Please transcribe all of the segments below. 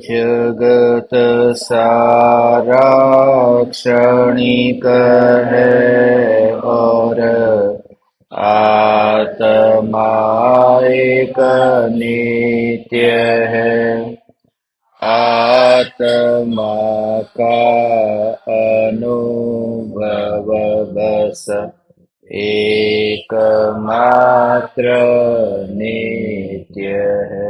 जगत सारा क्षणिक है और आत्मा एक नित्य है। आत्मा का अनुभव बस एकमात्र नित्य है।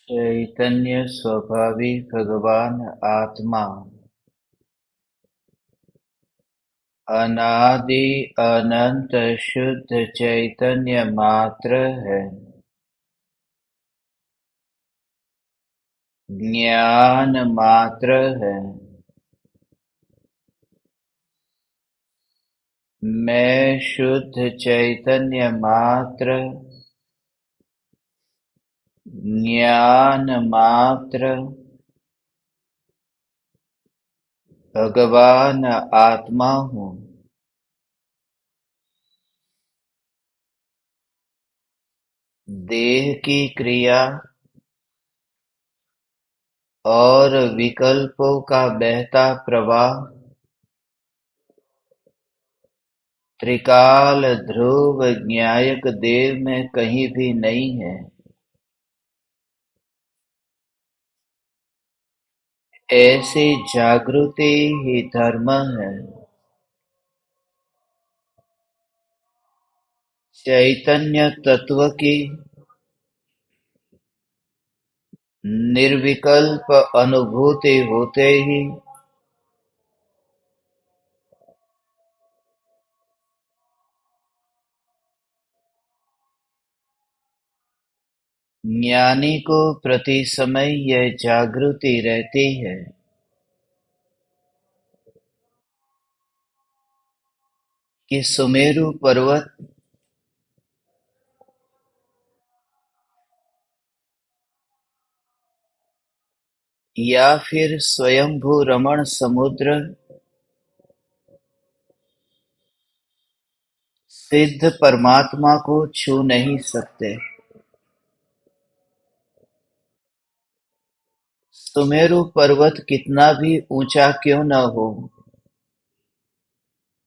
चैतन्य स्वभावी भगवान आत्मा अनादि अनंत शुद्ध चैतन्य मात्र है। ज्ञान मात्र है। मैं शुद्ध चैतन्य मात्र, ज्ञान मात्र, भगवान आत्मा हूँ। देह की क्रिया और विकल्पों का बहता प्रवाह त्रिकाल ध्रुव न्यायक देव में कहीं भी नहीं है। ऐसी जागृति ही धर्म है। चैतन्य तत्व की निर्विकल्प अनुभूति होते ही ज्ञानी को प्रति समय यह जागृति रहती है कि सुमेरु पर्वत या फिर स्वयंभू रमण समुद्र सिद्ध परमात्मा को छू नहीं सकते। सुमेरु पर्वत कितना भी ऊंचा क्यों न हो,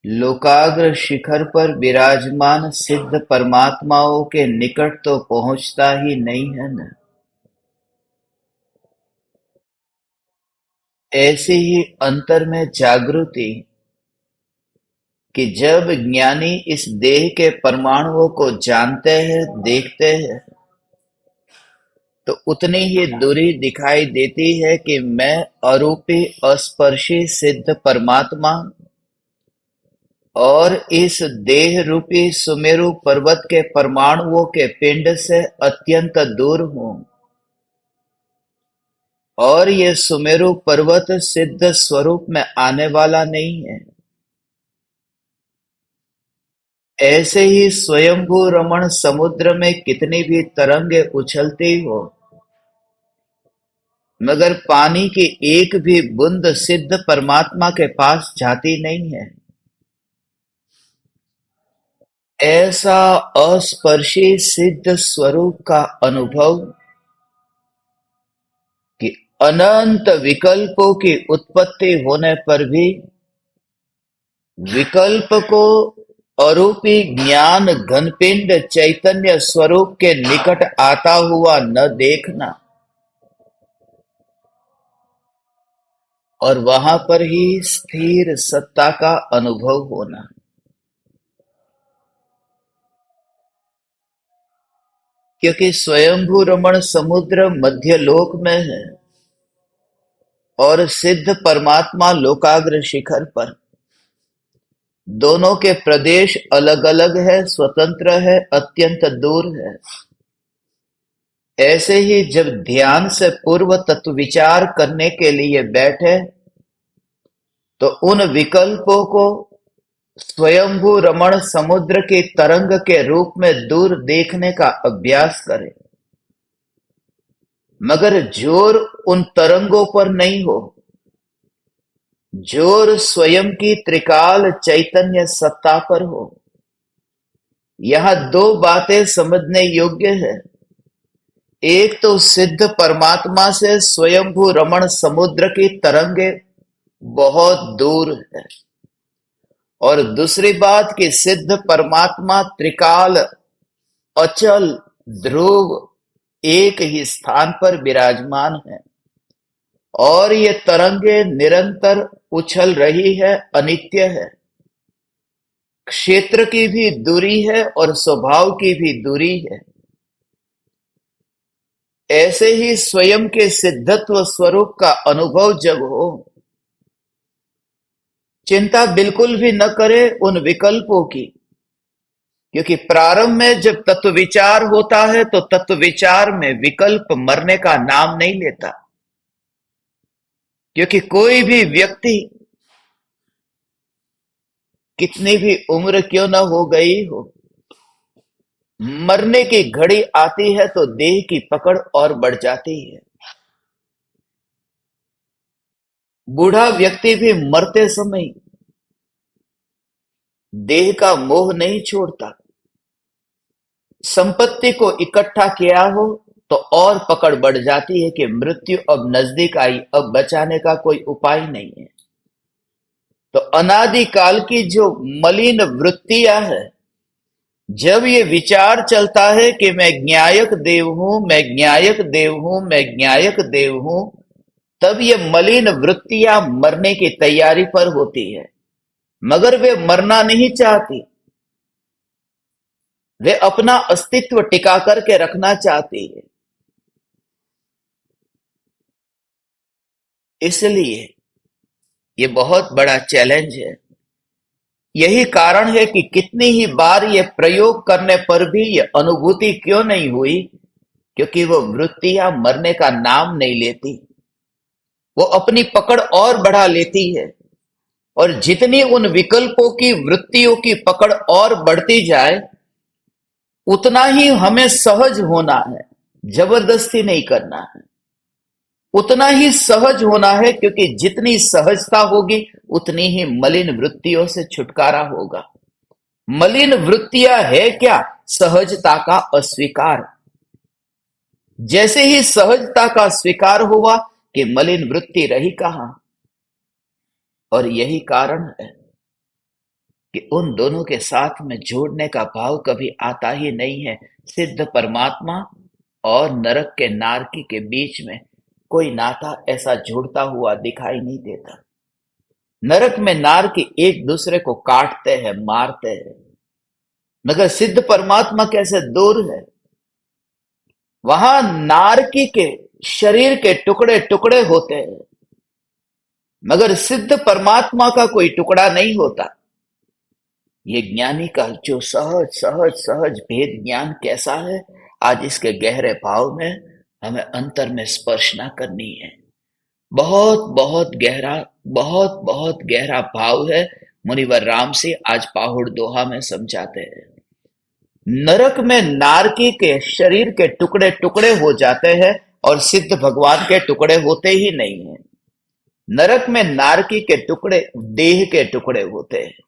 लोकाग्र शिखर पर विराजमान सिद्ध परमात्माओं के निकट तो पहुंचता ही नहीं है न। ऐसी ही अंतर में जागृति कि जब ज्ञानी इस देह के परमाणुओं को जानते हैं, देखते हैं, तो उतनी ही दूरी दिखाई देती है कि मैं अरूपी अस्पर्शी सिद्ध परमात्मा और इस देह रूपी सुमेरु पर्वत के परमाणुओं के पिंड से अत्यंत दूर हूँ और ये सुमेरु पर्वत सिद्ध स्वरूप में आने वाला नहीं है। ऐसे ही स्वयंभू रमण समुद्र में कितनी भी तरंगे उछलती हो, मगर पानी की एक भी बूंद सिद्ध परमात्मा के पास जाती नहीं है। ऐसा अस्पर्शी सिद्ध स्वरूप का अनुभव कि अनंत विकल्पों की उत्पत्ति होने पर भी विकल्प को अरूपी ज्ञान घनपिंड चैतन्य स्वरूप के निकट आता हुआ न देखना और वहां पर ही स्थिर सत्ता का अनुभव होना। क्योंकि स्वयंभू रमण समुद्र मध्य लोक में है और सिद्ध परमात्मा लोकाग्र शिखर पर, दोनों के प्रदेश अलग अलग है, स्वतंत्र है, अत्यंत दूर है। ऐसे ही जब ध्यान से पूर्व तत्व विचार करने के लिए बैठे तो उन विकल्पों को स्वयंभू रमण समुद्र की तरंग के रूप में दूर देखने का अभ्यास करें, मगर जोर उन तरंगों पर नहीं हो, जोर स्वयं की त्रिकाल चैतन्य सत्ता पर हो। यहां दो बातें समझने योग्य है। एक तो सिद्ध परमात्मा से स्वयंभू रमण समुद्र की तरंगे बहुत दूर है, और दूसरी बात कि सिद्ध परमात्मा त्रिकाल अचल ध्रुव एक ही स्थान पर विराजमान है, और ये तरंगे निरंतर उछल रही है, अनित्य है। क्षेत्र की भी दूरी है और स्वभाव की भी दूरी है। ऐसे ही स्वयं के सिद्धत्व स्वरूप का अनुभव जब हो, चिंता बिल्कुल भी न करे उन विकल्पों की, क्योंकि प्रारंभ में जब तत्व विचार होता है तो तत्व विचार में विकल्प मरने का नाम नहीं लेता। क्योंकि कोई भी व्यक्ति कितनी भी उम्र क्यों न हो गई हो, मरने की घड़ी आती है तो देह की पकड़ और बढ़ जाती है। बूढ़ा व्यक्ति भी मरते समय देह का मोह नहीं छोड़ता। संपत्ति को इकट्ठा किया हो तो और पकड़ बढ़ जाती है कि मृत्यु अब नजदीक आई, अब बचाने का कोई उपाय नहीं है। तो अनादिकाल की जो मलिन वृत्तियां है, जब ये विचार चलता है कि मैं ज्ञायक देव हूं, मैं ज्ञायक देव हूं, मैं ज्ञायक देव हूं, तब ये मलिन वृत्तियां मरने की तैयारी पर होती है, मगर वे मरना नहीं चाहती। वे अपना अस्तित्व टिका करके रखना चाहती है। इसलिए ये बहुत बड़ा चैलेंज है। यही कारण है कि कितनी ही बार ये प्रयोग करने पर भी ये अनुभूति क्यों नहीं हुई, क्योंकि वो वृत्तियां मरने का नाम नहीं लेती। वो अपनी पकड़ और बढ़ा लेती है, और जितनी उन विकल्पों की वृत्तियों की पकड़ और बढ़ती जाए, उतना ही हमें सहज होना है, जबरदस्ती नहीं करना है। उतना ही सहज होना है, क्योंकि जितनी सहजता होगी उतनी ही मलिन वृत्तियों से छुटकारा होगा। मलिन वृत्तियां है क्या? सहजता का अस्वीकार। जैसे ही सहजता का स्वीकार हुआ कि मलिन वृत्ति रही कहां। और यही कारण है कि उन दोनों के साथ में जोड़ने का भाव कभी आता ही नहीं है। सिद्ध परमात्मा और नरक के नारकी के बीच में कोई नाता ऐसा जोड़ता हुआ दिखाई नहीं देता। नरक में नारकी एक दूसरे को काटते हैं, मारते हैं, मगर सिद्ध परमात्मा कैसे दूर है। वहां नारकी के शरीर के टुकड़े टुकड़े होते हैं, मगर सिद्ध परमात्मा का कोई टुकड़ा नहीं होता। ये ज्ञानी का जो सहज सहज सहज भेद ज्ञान कैसा है, आज इसके गहरे भाव में हमें अंतर में स्पर्श ना करनी है। बहुत बहुत गहरा, बहुत बहुत गहरा भाव है। मुनिवर राम से आज पाहुड़ दोहा में समझाते हैं। नरक में नारकी के शरीर के टुकड़े टुकड़े हो जाते हैं, और सिद्ध भगवान के टुकड़े होते ही नहीं है। नरक में नारकी के टुकड़े देह के टुकड़े होते हैं,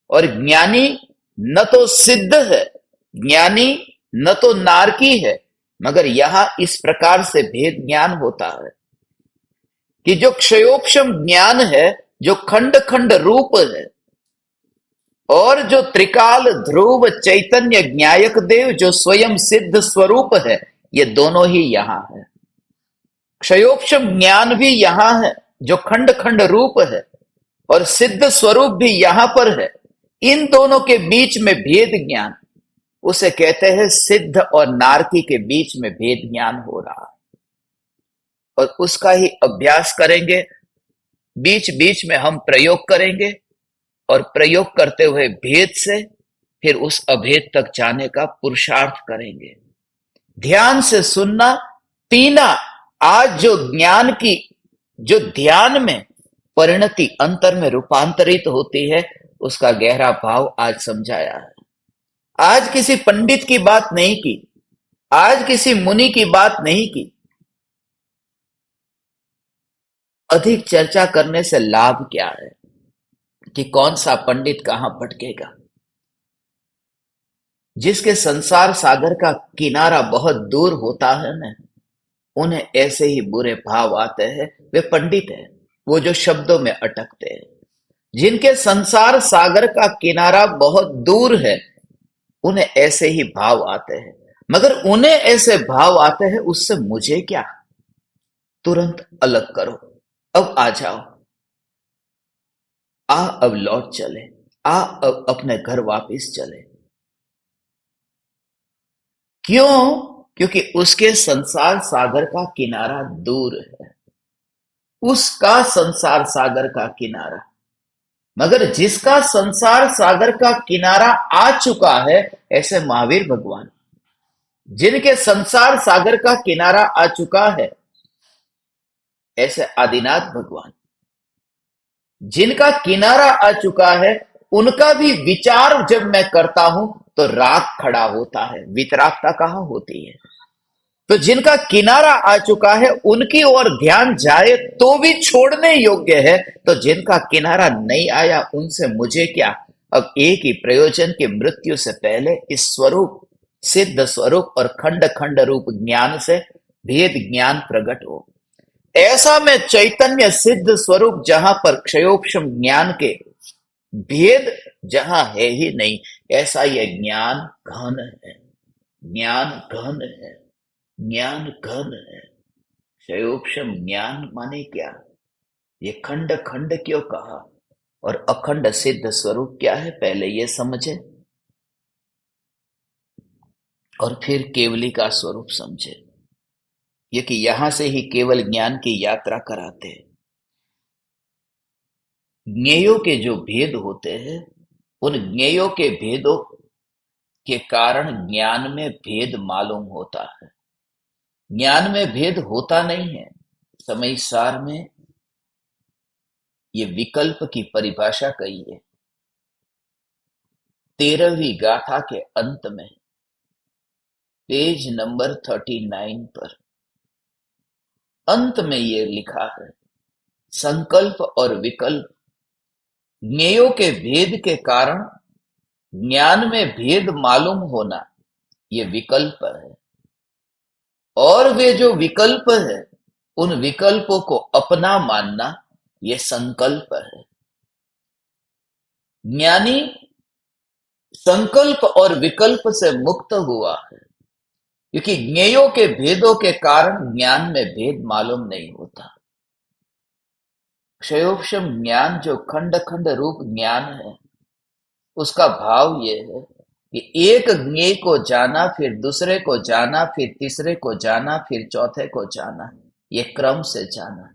और ज्ञानी न तो सिद्ध है, ज्ञानी न तो नारकी है, मगर यहां इस प्रकार से भेद ज्ञान होता है कि जो क्षयोपशम ज्ञान है, जो खंड खंड रूप है, और जो त्रिकाल ध्रुव चैतन्य ज्ञायक देव जो स्वयं सिद्ध स्वरूप है, ये दोनों ही यहां है। क्षयोपशम ज्ञान भी यहां है जो खंड खंड रूप है, और सिद्ध स्वरूप भी यहां पर है। इन दोनों के बीच में भेद ज्ञान, उसे कहते हैं सिद्ध और नारकी के बीच में भेद ज्ञान हो रहा है। और उसका ही अभ्यास करेंगे। बीच बीच में हम प्रयोग करेंगे और प्रयोग करते हुए भेद से फिर उस अभेद तक जाने का पुरुषार्थ करेंगे। ध्यान से सुनना, पीना। आज जो ज्ञान की, जो ध्यान में परिणति अंतर में रूपांतरित होती है, उसका गहरा भाव आज समझाया है। आज किसी पंडित की बात नहीं की, आज किसी मुनि की बात नहीं की। अधिक चर्चा करने से लाभ क्या है कि कौन सा पंडित कहां भटकेगा। जिसके संसार सागर का किनारा बहुत दूर होता है ना, उन्हें ऐसे ही बुरे भाव आते हैं। वे पंडित हैं, वो जो शब्दों में अटकते हैं। जिनके संसार सागर का किनारा बहुत दूर है, उन्हें ऐसे ही भाव आते हैं। मगर उन्हें ऐसे भाव आते हैं, उससे मुझे क्या। तुरंत अलग करो, अब आ जाओ, आ अब लौट चले, आ अब अपने घर वापस चले। क्यों? क्योंकि उसके संसार सागर का किनारा दूर है, उसका संसार सागर का किनारा। मगर जिसका संसार सागर का किनारा आ चुका है, ऐसे महावीर भगवान, जिनके संसार सागर का किनारा आ चुका है, ऐसे आदिनाथ भगवान, जिनका किनारा आ चुका है, उनका भी विचार जब मैं करता हूं तो राग खड़ा होता है, वितरागता कहां होती है। तो जिनका किनारा आ चुका है, उनकी ओर ध्यान जाए तो भी छोड़ने योग्य है। तो जिनका किनारा नहीं आया, उनसे मुझे क्या। अब एक ही प्रयोजन की मृत्यु से पहले इस स्वरूप, सिद्ध स्वरूप और खंड खंड रूप ज्ञान से भेद ज्ञान प्रकट हो। ऐसा में चैतन्य सिद्ध स्वरूप, जहां पर क्षयोक्षम ज्ञान के भेद जहां है ही नहीं, ऐसा यह ज्ञान घन है। ज्ञान घन है, ज्ञान घन है। क्षयोक्षम ज्ञान माने क्या? ये खंड खंड क्यों कहा? और अखंड सिद्ध स्वरूप क्या है, पहले ये समझे और फिर केवली का स्वरूप समझे। ये कि यहां से ही केवल ज्ञान की यात्रा कराते हैं। ज्ञेयों के जो भेद होते हैं, उन ज्ञेयों के भेदों के कारण ज्ञान में भेद मालूम होता है। ज्ञान में भेद होता नहीं है। समय सार में ये विकल्प की परिभाषा कही है। 13वीं गाथा के अंत में पेज नंबर 39 पर अंत में ये लिखा है, संकल्प और विकल्प ज्ञेयों के भेद के कारण ज्ञान में भेद मालूम होना, ये विकल्प है। और वे जो विकल्प है, उन विकल्पों को अपना मानना, ये संकल्प है। ज्ञानी संकल्प और विकल्प से मुक्त हुआ है, क्योंकि ज्ञेयों के भेदों के कारण ज्ञान में भेद मालूम नहीं होता। क्षयोक्षम ज्ञान जो खंड खंड रूप ज्ञान है, उसका भाव ये है कि एक ज्ञेय को जाना, फिर दूसरे को जाना, फिर तीसरे को जाना, फिर चौथे को जाना, ये क्रम से जाना।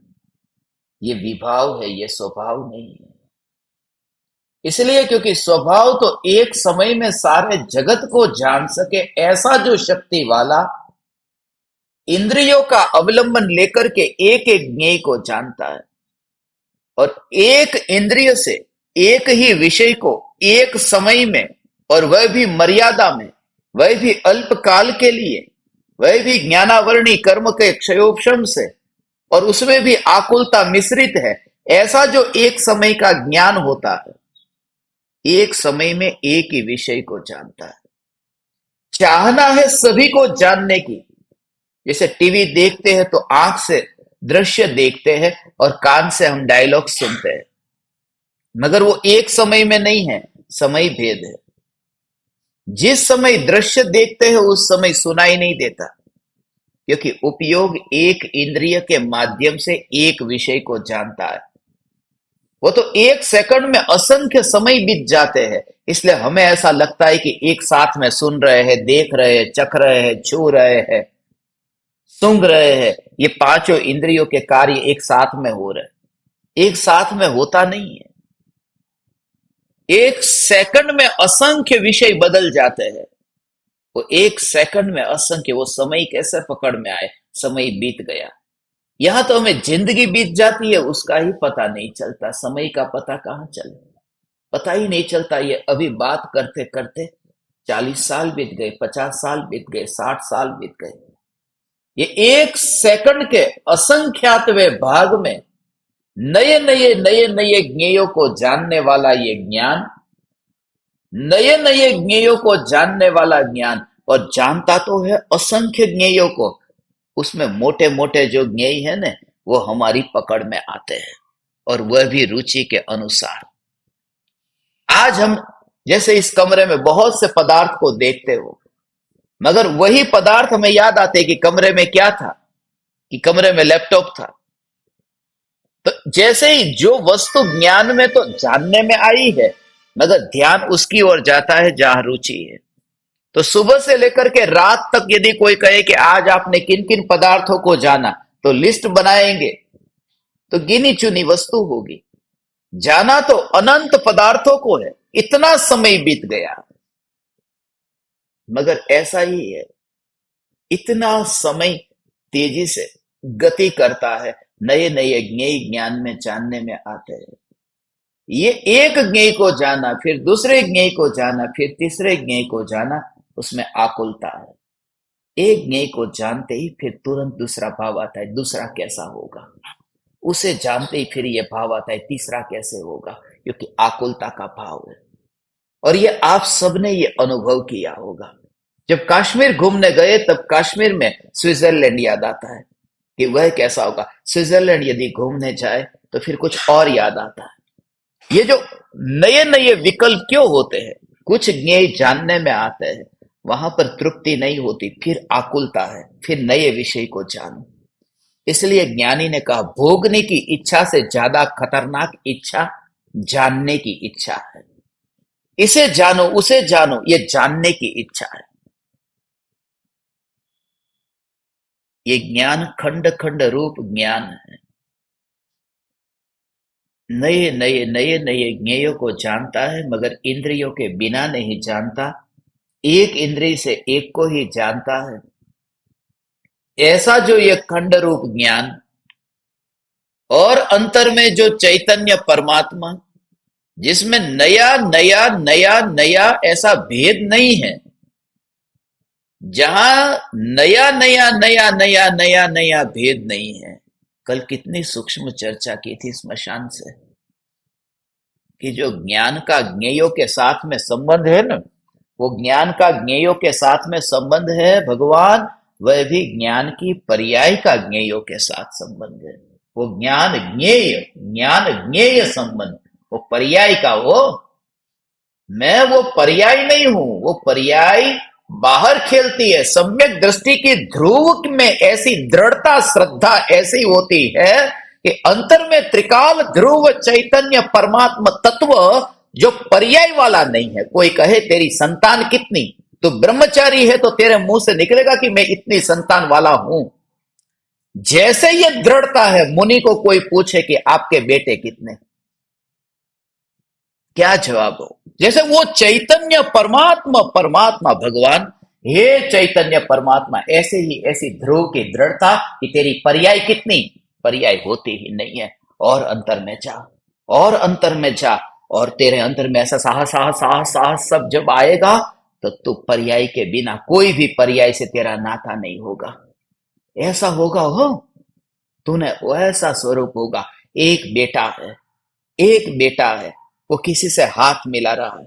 ये विभाव है, ये स्वभाव नहीं है। इसलिए क्योंकि स्वभाव तो एक समय में सारे जगत को जान सके, ऐसा जो शक्ति वाला इंद्रियों का अवलंबन लेकर के एक एक ज्ञेय को जानता है, और एक इंद्रिय से एक ही विषय को एक समय में, और वह भी मर्यादा में, वह भी अल्पकाल के लिए, वह भी ज्ञानावरणी कर्म के क्षयोक्षम से, और उसमें भी आकुलता मिश्रित है, ऐसा जो एक समय का ज्ञान होता है, एक समय में एक ही विषय को जानता है। चाहना है सभी को जानने की। जैसे टीवी देखते हैं तो आंख से दृश्य देखते हैं और कान से हम डायलॉग सुनते हैं, मगर वो एक समय में नहीं है, समय भेद है। जिस समय दृश्य देखते हैं उस समय सुनाई नहीं देता, क्योंकि उपयोग एक इंद्रिय के माध्यम से एक विषय को जानता है। वो तो एक सेकंड में असंख्य समय बीत जाते हैं, इसलिए हमें ऐसा लगता है कि एक साथ में सुन रहे हैं, देख रहे हैं, चख रहे हैं, छू रहे हैं, सूंघ रहे हैं, ये पांचों इंद्रियों के कार्य एक साथ में हो रहे हैं। एक साथ में होता नहीं है। एक सेकंड में असंख्य विषय बदल जाते हैं। वो एक सेकंड में असंख्य, वो समय कैसे पकड़ में आए, समय बीत गया। यहां तो हमें जिंदगी बीत जाती है, उसका ही पता नहीं चलता। समय का पता कहां चले, पता ही नहीं चलता। ये अभी बात करते करते 40 साल बीत गए, 50 साल बीत गए, 60 साल बीत गए। ये एक सेकंड के असंख्यातवें भाग में नए नए नए नए ज्ञेयों को जानने वाला ये ज्ञान, नए नए ज्ञेयों को जानने वाला ज्ञान, और जानता तो है असंख्य ज्ञेयों को। उसमें मोटे मोटे जो ज्ञेय है ना, वो हमारी पकड़ में आते हैं, और वह भी रुचि के अनुसार। आज हम जैसे इस कमरे में बहुत से पदार्थ को देखते हो, मगर वही पदार्थ हमें याद आते कि कमरे में क्या था, कि कमरे में लैपटॉप था। तो जैसे ही जो वस्तु ज्ञान में तो जानने में आई है, मगर ध्यान उसकी ओर जाता है जहां रुचि है। तो सुबह से लेकर के रात तक यदि कोई कहे कि आज आपने किन किन पदार्थों को जाना, तो लिस्ट बनाएंगे तो गिनी चुनी वस्तु होगी। जाना तो अनंत पदार्थों को है, इतना समय बीत गया। मगर ऐसा ही है, इतना समय तेजी से गति करता है, नए नए ज्ञेय ज्ञान में जानने में आते हैं। ये एक ज्ञेय को जाना, फिर दूसरे ज्ञेय को जाना, फिर तीसरे ज्ञेय को जाना, उसमें आकुलता है। एक ज्ञेय को जानते ही फिर तुरंत दूसरा भाव आता है, दूसरा कैसा होगा। उसे जानते ही फिर ये भाव आता है, तीसरा कैसे होगा, क्योंकि आकुलता का भाव है। और ये आप सबने ये अनुभव किया होगा। जब कश्मीर घूमने गए तब कश्मीर में स्विट्जरलैंड याद आता है कि वह कैसा होगा। स्विट्जरलैंड यदि घूमने जाए तो फिर कुछ और याद आता है। ये जो नए नए विकल्प क्यों होते हैं, कुछ ज्ञेय जानने में आते हैं, वहां पर तृप्ति नहीं होती, फिर आकुलता है, फिर नए विषय को जानो। इसलिए ज्ञानी ने कहा, भोगने की इच्छा से ज्यादा खतरनाक इच्छा जानने की इच्छा है। इसे जानो, उसे जानो, ये जानने की इच्छा है। ये ज्ञान खंड खंड रूप ज्ञान है। नए नए नए नए ज्ञेयों को जानता है, मगर इंद्रियों के बिना नहीं जानता। एक इंद्रिय से एक को ही जानता है। ऐसा जो ये खंड रूप ज्ञान, और अंतर में जो चैतन्य परमात्मा, जिसमें नया नया नया नया ऐसा भेद नहीं है, जहां नया नया नया नया नया नया भेद नहीं है। कल कितनी सूक्ष्म चर्चा की थी स्मशान से, कि जो ज्ञान का ज्ञेयों के साथ में संबंध है ना, वो ज्ञान का ज्ञेयों के साथ में संबंध है भगवान, वह भी ज्ञान की पर्याय का ज्ञेयों के साथ संबंध है। वो ज्ञान ज्ञेय संबंध, वो पर्याय का, वो मैं वो पर्याय नहीं हूं। वो पर्याय बाहर खेलती है। सम्यक दृष्टि की ध्रुव में ऐसी दृढ़ता, श्रद्धा ऐसी होती है कि अंतर में त्रिकाल ध्रुव चैतन्य परमात्मा तत्व जो पर्याय वाला नहीं है। कोई कहे तेरी संतान कितनी, तो ब्रह्मचारी है तो तेरे मुंह से निकलेगा कि मैं इतनी संतान वाला हूं। जैसे ये दृढ़ता है, मुनि को कोई पूछे कि आपके बेटे कितने, क्या जवाब हो? जैसे वो चैतन्य परमात्मा, परमात्मा भगवान, हे चैतन्य परमात्मा, ऐसे ही ऐसी ध्रुव की दृढ़ता कि तेरी पर्याय कितनी, पर्याय होती ही नहीं है। और अंतर में जा, और अंतर में जा, और तेरे अंतर में ऐसा साहस साहस साहस साहस सब जब आएगा, तो तू पर्याय के बिना, कोई भी पर्याय से तेरा नाता नहीं होगा। ऐसा होगा, हो तूने वैसा स्वरूप होगा। एक बेटा है, एक बेटा है, वो किसी से हाथ मिला रहा है।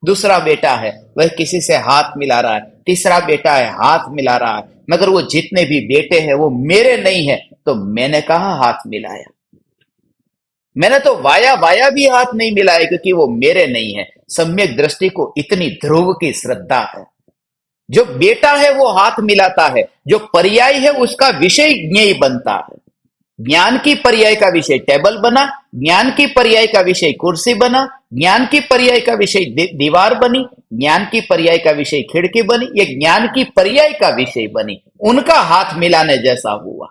दूसरा बेटा है, वह किसी से हाथ मिला रहा है। तीसरा बेटा है, हाथ मिला रहा है। मगर वो जितने भी बेटे हैं वो मेरे नहीं है, तो मैंने कहाँ हाथ मिलाया? मैंने तो वाया वाया भी हाथ नहीं मिलाया, क्योंकि वो मेरे नहीं है। सम्यक दृष्टि को इतनी ध्रुव की श्रद्धा है। जो बेटा है वो हाथ मिलाता है, जो पर्याय है उसका विषय ज्ञेय बनता है। ज्ञान की पर्याय का विषय टेबल बना, ज्ञान की पर्याय का विषय कुर्सी बना, ज्ञान की पर्याय का विषय दीवार बनी, ज्ञान की पर्याय का विषय खिड़की बनी, ये ज्ञान की पर्याय का विषय बनी, उनका हाथ मिलाने जैसा हुआ।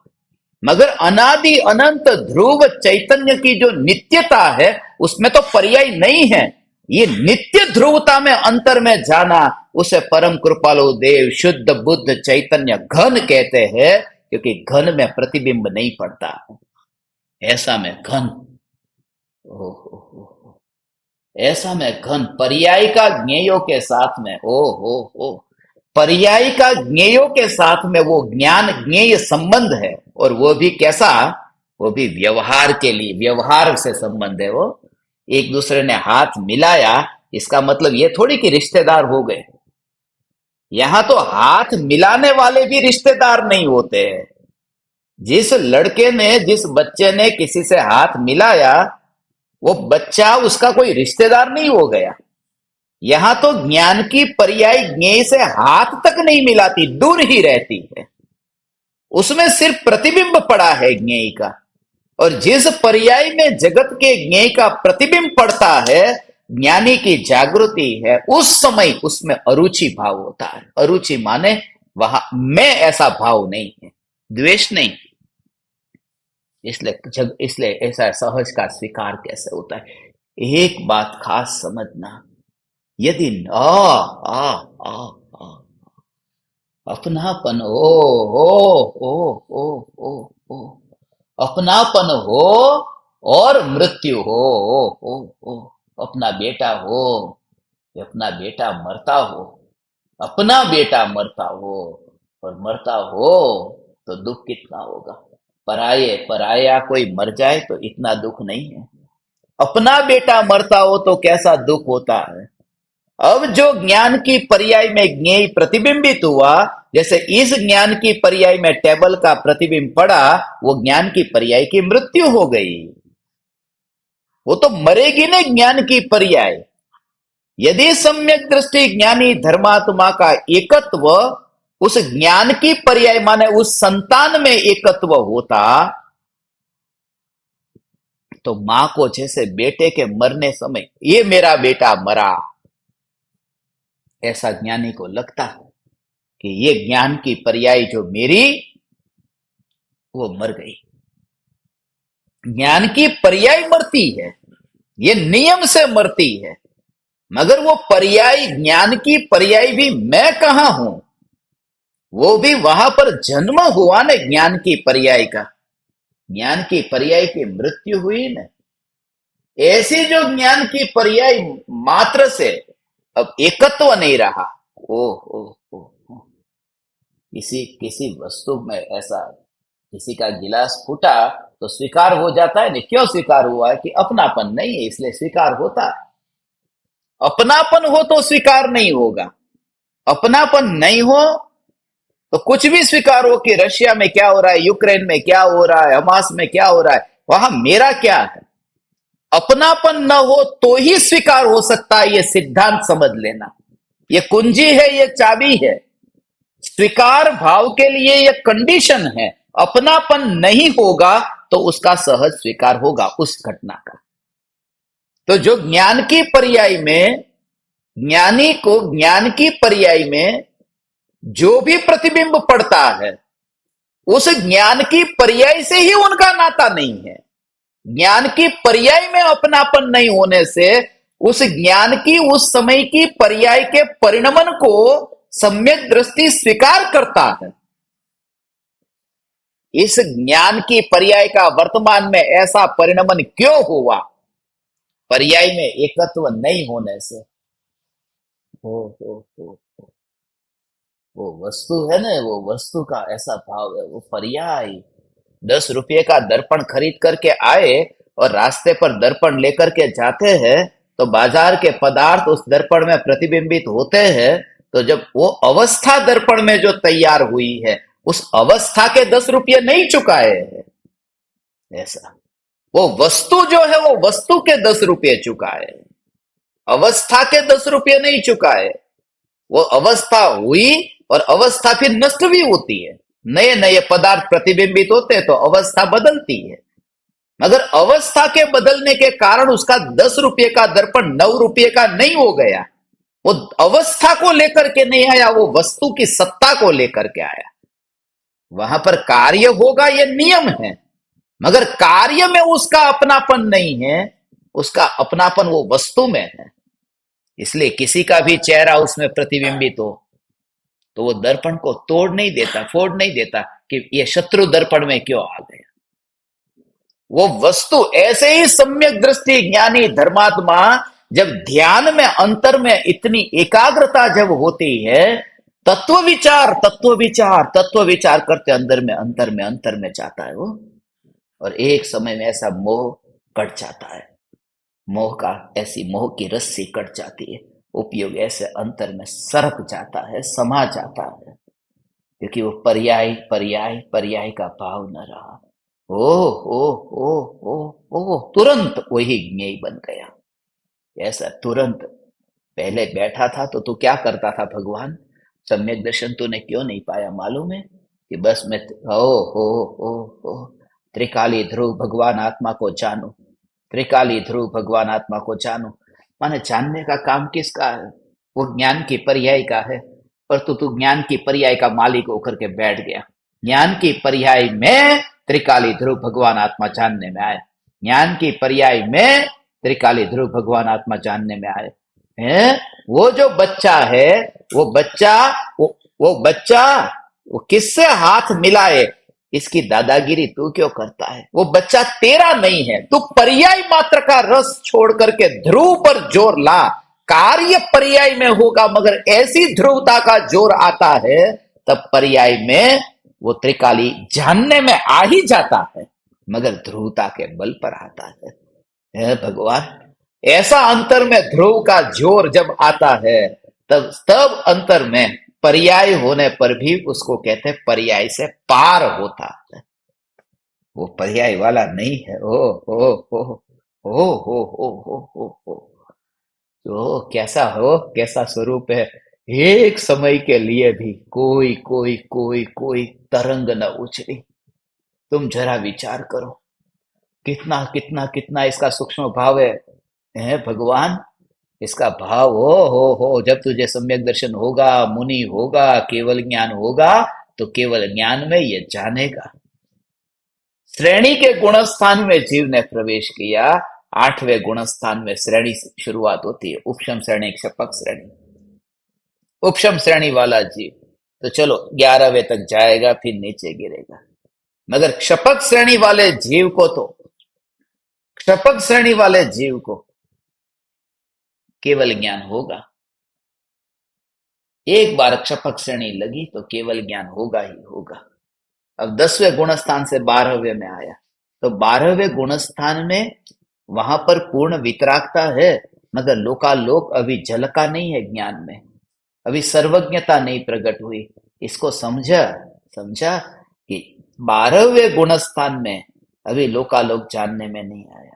मगर अनादि अनंत ध्रुव चैतन्य की जो नित्यता है उसमें तो पर्याय नहीं है। ये नित्य ध्रुवता में अंतर में जाना, उसे परम कृपालु देव शुद्ध बुद्ध चैतन्य घन कहते हैं, क्योंकि घन में प्रतिबिंब नहीं पड़ता, ऐसा में घन। ओहो, ऐसा में घन पर्याय का ज्ञेयों के साथ में, ओ हो, पर्याय का ज्ञेयों के साथ में वो ज्ञान ज्ञेय संबंध है, और वो भी कैसा, वो भी व्यवहार के लिए, व्यवहार से संबंध है। वो एक दूसरे ने हाथ मिलाया, इसका मतलब ये थोड़ी कि रिश्तेदार हो गए। यहां तो हाथ मिलाने वाले भी रिश्तेदार नहीं होते हैं। जिस लड़के ने, जिस बच्चे ने किसी से हाथ मिलाया, वो बच्चा उसका कोई रिश्तेदार नहीं हो गया। यहां तो ज्ञान की पर्याय ज्ञेय से हाथ तक नहीं मिलाती, दूर ही रहती है, उसमें सिर्फ प्रतिबिंब पड़ा है ज्ञेय का। और जिस पर्याय में जगत के ज्ञेय का प्रतिबिंब पड़ता है, ज्ञानी की जागृति है, उस समय उसमें अरुचि भाव होता है। अरुचि माने वहां मैं ऐसा भाव नहीं है, द्वेष नहीं। इसलिए ऐसा सहज का स्वीकार कैसे होता है। एक बात खास समझना, यदि आ आ आ आ अपनापन हो अपनापन हो और मृत्यु हो, अपना बेटा हो, अपना बेटा मरता हो, अपना बेटा मरता हो और मरता हो तो दुख कितना होगा। पराया कोई मर जाए तो इतना दुख नहीं है, अपना बेटा मरता हो तो कैसा दुख होता है। अब जो ज्ञान की पर्याय में ज्ञेय प्रतिबिंबित हुआ, जैसे इस ज्ञान की पर्याय में टेबल का प्रतिबिंब पड़ा, वो ज्ञान की पर्याय की मृत्यु हो गई। वो तो मरेगी ना ज्ञान की पर्याय। यदि सम्यक दृष्टि ज्ञानी धर्मात्मा का एकत्व उस ज्ञान की पर्याय माने उस संतान में एकत्व होता, तो मां को जैसे बेटे के मरने समय ये मेरा बेटा मरा, ऐसा ज्ञानी को लगता है कि ये ज्ञान की पर्याय जो मेरी, वो मर गई। ज्ञान की पर्याय मरती है, ये नियम से मरती है, मगर वो पर्याय, ज्ञान की पर्याय भी मैं कहां हूं, वो भी वहां पर जन्म हुआ ना ज्ञान की पर्याय का। ज्ञान की पर्याय की मृत्यु हुई ना, ऐसी जो ज्ञान की पर्याय मात्र से अब एकत्व नहीं रहा। ओ किसी वस्तु में ऐसा, किसी का गिलास फूटा तो स्वीकार हो जाता है ना। क्यों स्वीकार हुआ है? कि अपनापन नहीं है, इसलिए स्वीकार होता है। अपनापन हो तो स्वीकार नहीं होगा, अपनापन नहीं हो तो कुछ भी स्वीकार हो। कि रशिया में क्या हो रहा है, यूक्रेन में क्या हो रहा है, हमास में क्या हो रहा है, वहां मेरा क्या है। अपनापन न हो तो ही स्वीकार हो सकता है, ये सिद्धांत समझ लेना। ये कुंजी है, ये चाबी है। स्वीकार भाव के लिए ये कंडीशन है। अपनापन नहीं होगा तो उसका सहज स्वीकार होगा उस घटना का। तो जो ज्ञान की पर्याय में, ज्ञानी को ज्ञान की पर्याय में जो भी प्रतिबिंब पड़ता है, उस ज्ञान की पर्याय से ही उनका नाता नहीं है। ज्ञान की पर्याय में अपनापन नहीं होने से उस ज्ञान की, उस समय की पर्याय के परिणमन को सम्यक दृष्टि स्वीकार करता है। इस ज्ञान की पर्याय का वर्तमान में ऐसा परिणमन क्यों हुआ? पर्याय में एकत्व नहीं होने से। हो वो वस्तु है ना, वो वस्तु का ऐसा भाव है, वो पर्याय। 10 रुपये का दर्पण खरीद करके आए और रास्ते पर दर्पण लेकर के जाते हैं, तो बाजार के पदार्थ उस दर्पण में प्रतिबिंबित होते हैं। तो जब वो अवस्था दर्पण में जो तैयार हुई है, उस अवस्था के 10 रुपये नहीं चुकाए हैं। ऐसा वो वस्तु जो है, वो वस्तु के 10 रुपये चुकाए, अवस्था के 10 रुपये नहीं चुकाए। वो अवस्था हुई और अवस्था फिर नष्ट भी होती है। नए नए पदार्थ प्रतिबिंबित होते तो अवस्था बदलती है, मगर अवस्था के बदलने के कारण उसका 10 रुपये का दर्पण 9 रुपये का नहीं हो गया। वो अवस्था को लेकर के नहीं आया, वो वस्तु की सत्ता को लेकर के आया। वहां पर कार्य होगा, ये नियम है, मगर कार्य में उसका अपनापन नहीं है, उसका अपनापन वो वस्तु में है। इसलिए किसी का भी चेहरा उसमें प्रतिबिंबित हो तो वो दर्पण को तोड़ नहीं देता, फोड़ नहीं देता कि ये शत्रु दर्पण में क्यों आ गया। वो वस्तु ऐसे ही सम्यक दृष्टि ज्ञानी धर्मात्मा जब ध्यान में अंतर में इतनी एकाग्रता जब होती है, तत्व विचार तत्व विचार तत्व विचार करते अंतर में जाता है वो, और एक समय में ऐसा मोह कट जाता है, मोह का ऐसी मोह की रस्सी कट जाती है, उपयोग ऐसे अंतर में सरक जाता है, समा जाता है, क्योंकि वो पर्याय पर्याय पर्याय का भाव न रहा। ओ तुरंत वही ज्ञेय बन गया। ऐसा तुरंत पहले बैठा था तो तू क्या करता था, भगवान सम्यक दर्शन तूने क्यों नहीं पाया मालूम है कि बस मैं ओ त्रिकाली ध्रुव भगवान आत्मा को जानू, त्रिकाली ध्रुव भगवान आत्मा को जानू। माने जानने का काम किसका है? वो ज्ञान की पर्याय का है, पर तू ज्ञान की पर्याय का मालिक होकर के बैठ गया। ज्ञान की पर्याय में त्रिकाली ध्रुव भगवान आत्मा जानने में आए, ज्ञान की पर्याय में त्रिकाली ध्रुव भगवान आत्मा जानने में आए हैं। वो जो बच्चा है, वो बच्चा वो किससे हाथ मिलाए, इसकी दादागिरी तू क्यों करता है? वो बच्चा तेरा नहीं है, तू पर्याय मात्र का रस छोड़ करके ध्रुव पर जोर ला। कार्य पर्याय में होगा, मगर ऐसी ध्रुवता का जोर आता है तब पर्याय में वो त्रिकाली जानने में आ ही जाता है, मगर ध्रुवता के बल पर आता है। भगवान ऐसा अंतर में ध्रुव का जोर जब आता है, तब अंतर में पर्याय होने पर भी उसको कहते हैं पर्याय से पार होता है, वो पर्याय वाला नहीं है। ओ तो कैसा स्वरूप है। एक समय के लिए भी कोई कोई कोई कोई तरंग न उछली। तुम जरा विचार करो, कितना कितना कितना इसका सूक्ष्म भाव है भगवान। इसका भाव हो जब तुझे सम्यक दर्शन होगा, मुनि होगा, केवल ज्ञान होगा, तो केवल ज्ञान में ये जानेगा। श्रेणी के गुणस्थान में जीव ने प्रवेश किया। 8वें गुणस्थान में श्रेणी से शुरुआत होती है, उपशम श्रेणी, क्षपक श्रेणी। उपशम श्रेणी वाला जीव तो चलो 11वें तक जाएगा, फिर नीचे गिरेगा, मगर क्षपक श्रेणी वाले जीव को तो क्षपक श्रेणी वाले जीव को केवल ज्ञान होगा। एक बार क्षपक श्रेणी लगी तो केवल ज्ञान होगा ही होगा। अब 10वें गुणस्थान से 12वें में आया, तो 12वें गुणस्थान में वहां पर पूर्ण वितरागता है, मगर लोकालोक अभी झलका नहीं है ज्ञान में, अभी सर्वज्ञता नहीं प्रकट हुई। इसको समझा कि 12वें गुणस्थान में अभी लोकालोक जानने में नहीं आया।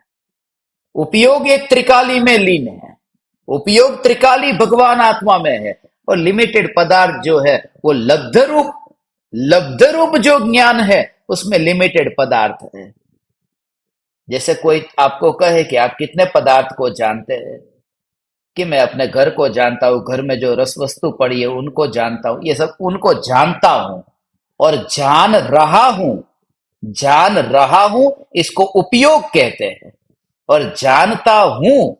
उपयोग एक त्रिकाली में लीन है, उपयोग त्रिकाली भगवान आत्मा में है, और लिमिटेड पदार्थ जो है वो लब्ध रूप जो ज्ञान है उसमें लिमिटेड पदार्थ है। जैसे कोई आपको कहे कि आप कितने पदार्थ को जानते हैं, कि मैं अपने घर को जानता हूं, घर में जो रस वस्तु पड़ी है उनको जानता हूं, ये सब उनको जानता हूं और जान रहा हूं, इसको उपयोग कहते हैं, और जानता हूं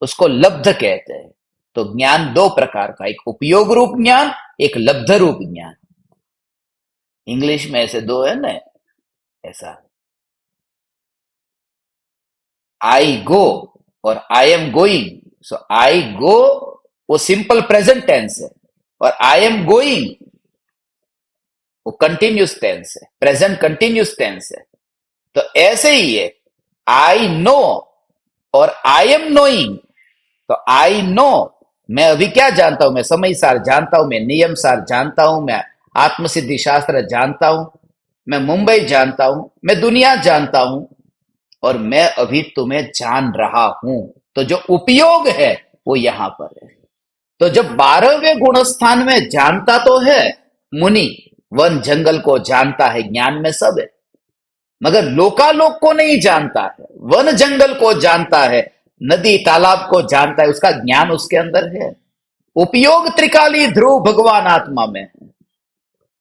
उसको लब्ध कहते हैं। तो ज्ञान दो प्रकार का, एक उपयोग रूप ज्ञान, एक लब्ध रूप ज्ञान। इंग्लिश में ऐसे दो है ना, ऐसा आई गो और आई एम गोइंग। सो आई गो वो सिंपल प्रेजेंट टेंस है, और आई एम गोइंग वो कंटिन्यूस टेंस है, प्रेजेंट कंटिन्यूस टेंस है। तो ऐसे ही है, आई नो और आई एम नोइंग। तो आई नो, मैं अभी क्या जानता हूं, मैं समय सार जानता हूं, मैं नियम सार जानता हूं, मैं आत्मसिद्धि शास्त्र जानता हूं, मैं मुंबई जानता हूं, मैं दुनिया जानता हूं, और मैं अभी तुम्हें जान रहा हूं। तो जो उपयोग है वो यहां पर है। तो जब 12वें गुणस्थान में जानता तो है मुनि, वन जंगल को जानता है, ज्ञान में सब है, मगर लोकालोक को नहीं जानता है। वन जंगल को जानता है, नदी तालाब को जानता है, उसका ज्ञान उसके अंदर है। उपयोग त्रिकाली ध्रुव भगवान आत्मा में है।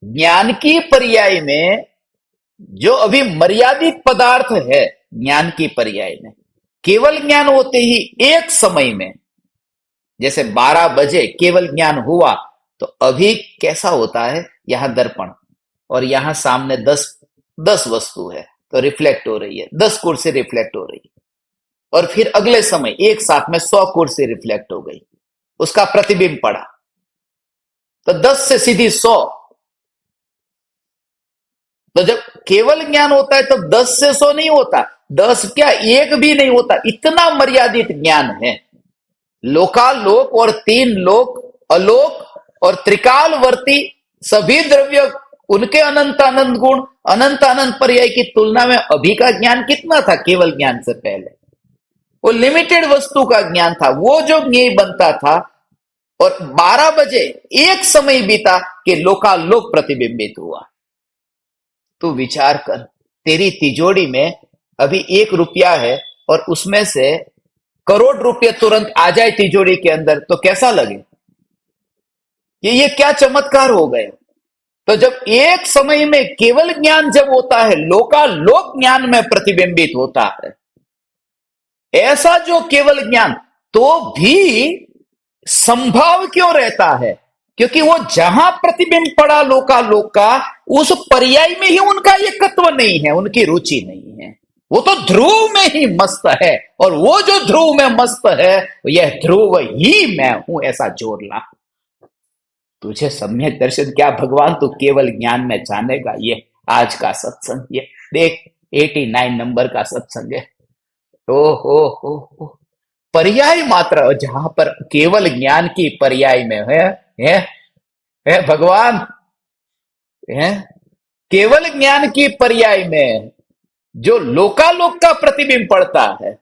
ज्ञान की पर्याय में जो अभी मर्यादित पदार्थ है, ज्ञान की पर्याय में केवल ज्ञान होते ही एक समय में, जैसे 12 बजे केवल ज्ञान हुआ, तो अभी कैसा होता है, यहां दर्पण और यहां सामने 10 वस्तु है तो रिफ्लेक्ट हो रही है, 10 कुर्सी रिफ्लेक्ट हो रही है, और फिर अगले समय एक साथ में 100 कुर्सी रिफ्लेक्ट हो गई, उसका प्रतिबिंब पड़ा, तो 10 से सीधी 100। तो जब केवल ज्ञान होता है तब 10 से 100 नहीं होता, 10 क्या एक भी नहीं होता, इतना मर्यादित ज्ञान है। लोकालोक और 3 लोक, अलोक और त्रिकालवर्ती सभी द्रव्य, उनके अनंत अनंत गुण, अनंत अनंत पर्याय की तुलना में अभी का ज्ञान कितना था केवल ज्ञान से पहले? वो लिमिटेड वस्तु का ज्ञान था, वो जो ज्ञेय बनता था, और 12 बजे एक समय बीता कि लोकालोक प्रतिबिंबित हुआ। तू विचार कर, तेरी तिजोरी में अभी 1 रुपया है और उसमें से करोड़ रुपये तुरंत आ जाए तिजोरी के अंदर, तो कैसा लगे? ये क्या चमत्कार हो गए। तो जब एक समय में केवल ज्ञान जब होता है, लोकालोक ज्ञान में प्रतिबिंबित होता है, ऐसा जो केवल ज्ञान तो भी संभव क्यों रहता है? क्योंकि वो जहां प्रतिबिंब पड़ा लोकालोक का, उस पर्याय में ही उनका एकत्व नहीं है, उनकी रुचि नहीं है, वो तो ध्रुव में ही मस्त है, और वो जो ध्रुव में मस्त है, यह ध्रुव ही मैं हूं, ऐसा जोड़ ला। तुझे सम्यक दर्शन क्या भगवान, तू केवल ज्ञान में जानेगा। ये आज का सत्संग, ये देख 89 नंबर का सत्संग है। ओ हो, पर्याय मात्र, जहां पर केवल ज्ञान की पर्याय में है, है भगवान, है केवल ज्ञान की पर्याय में जो लोकालोक का प्रतिबिंब पड़ता है।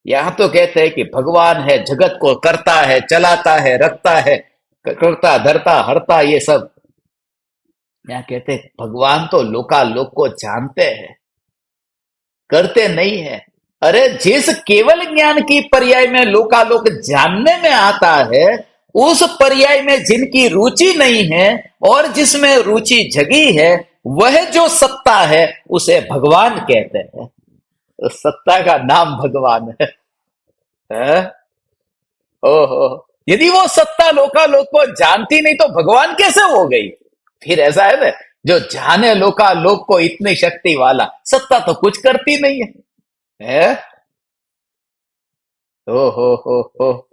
यहां तो कहते हैं कि भगवान है, जगत को करता है, चलाता है, रखता है, करता धरता हरता, ये सब। यहाँ कहते हैं भगवान तो लोकालोक को जानते हैं, करते नहीं है। अरे जिस केवल ज्ञान की पर्याय में लोकालोक जानने में आता है, उस पर्याय में जिनकी रुचि नहीं है और जिसमें रुचि जगी है, वह जो सत्ता है उसे भगवान कहते हैं। तो सत्ता का नाम भगवान है? ओहो, यदि वो सत्ता लोकालोक को जानती नहीं तो भगवान कैसे हो गई? फिर ऐसा है ना, जो जाने लोकालोक को इतनी शक्ति वाला, सत्ता तो कुछ करती नहीं है? हो,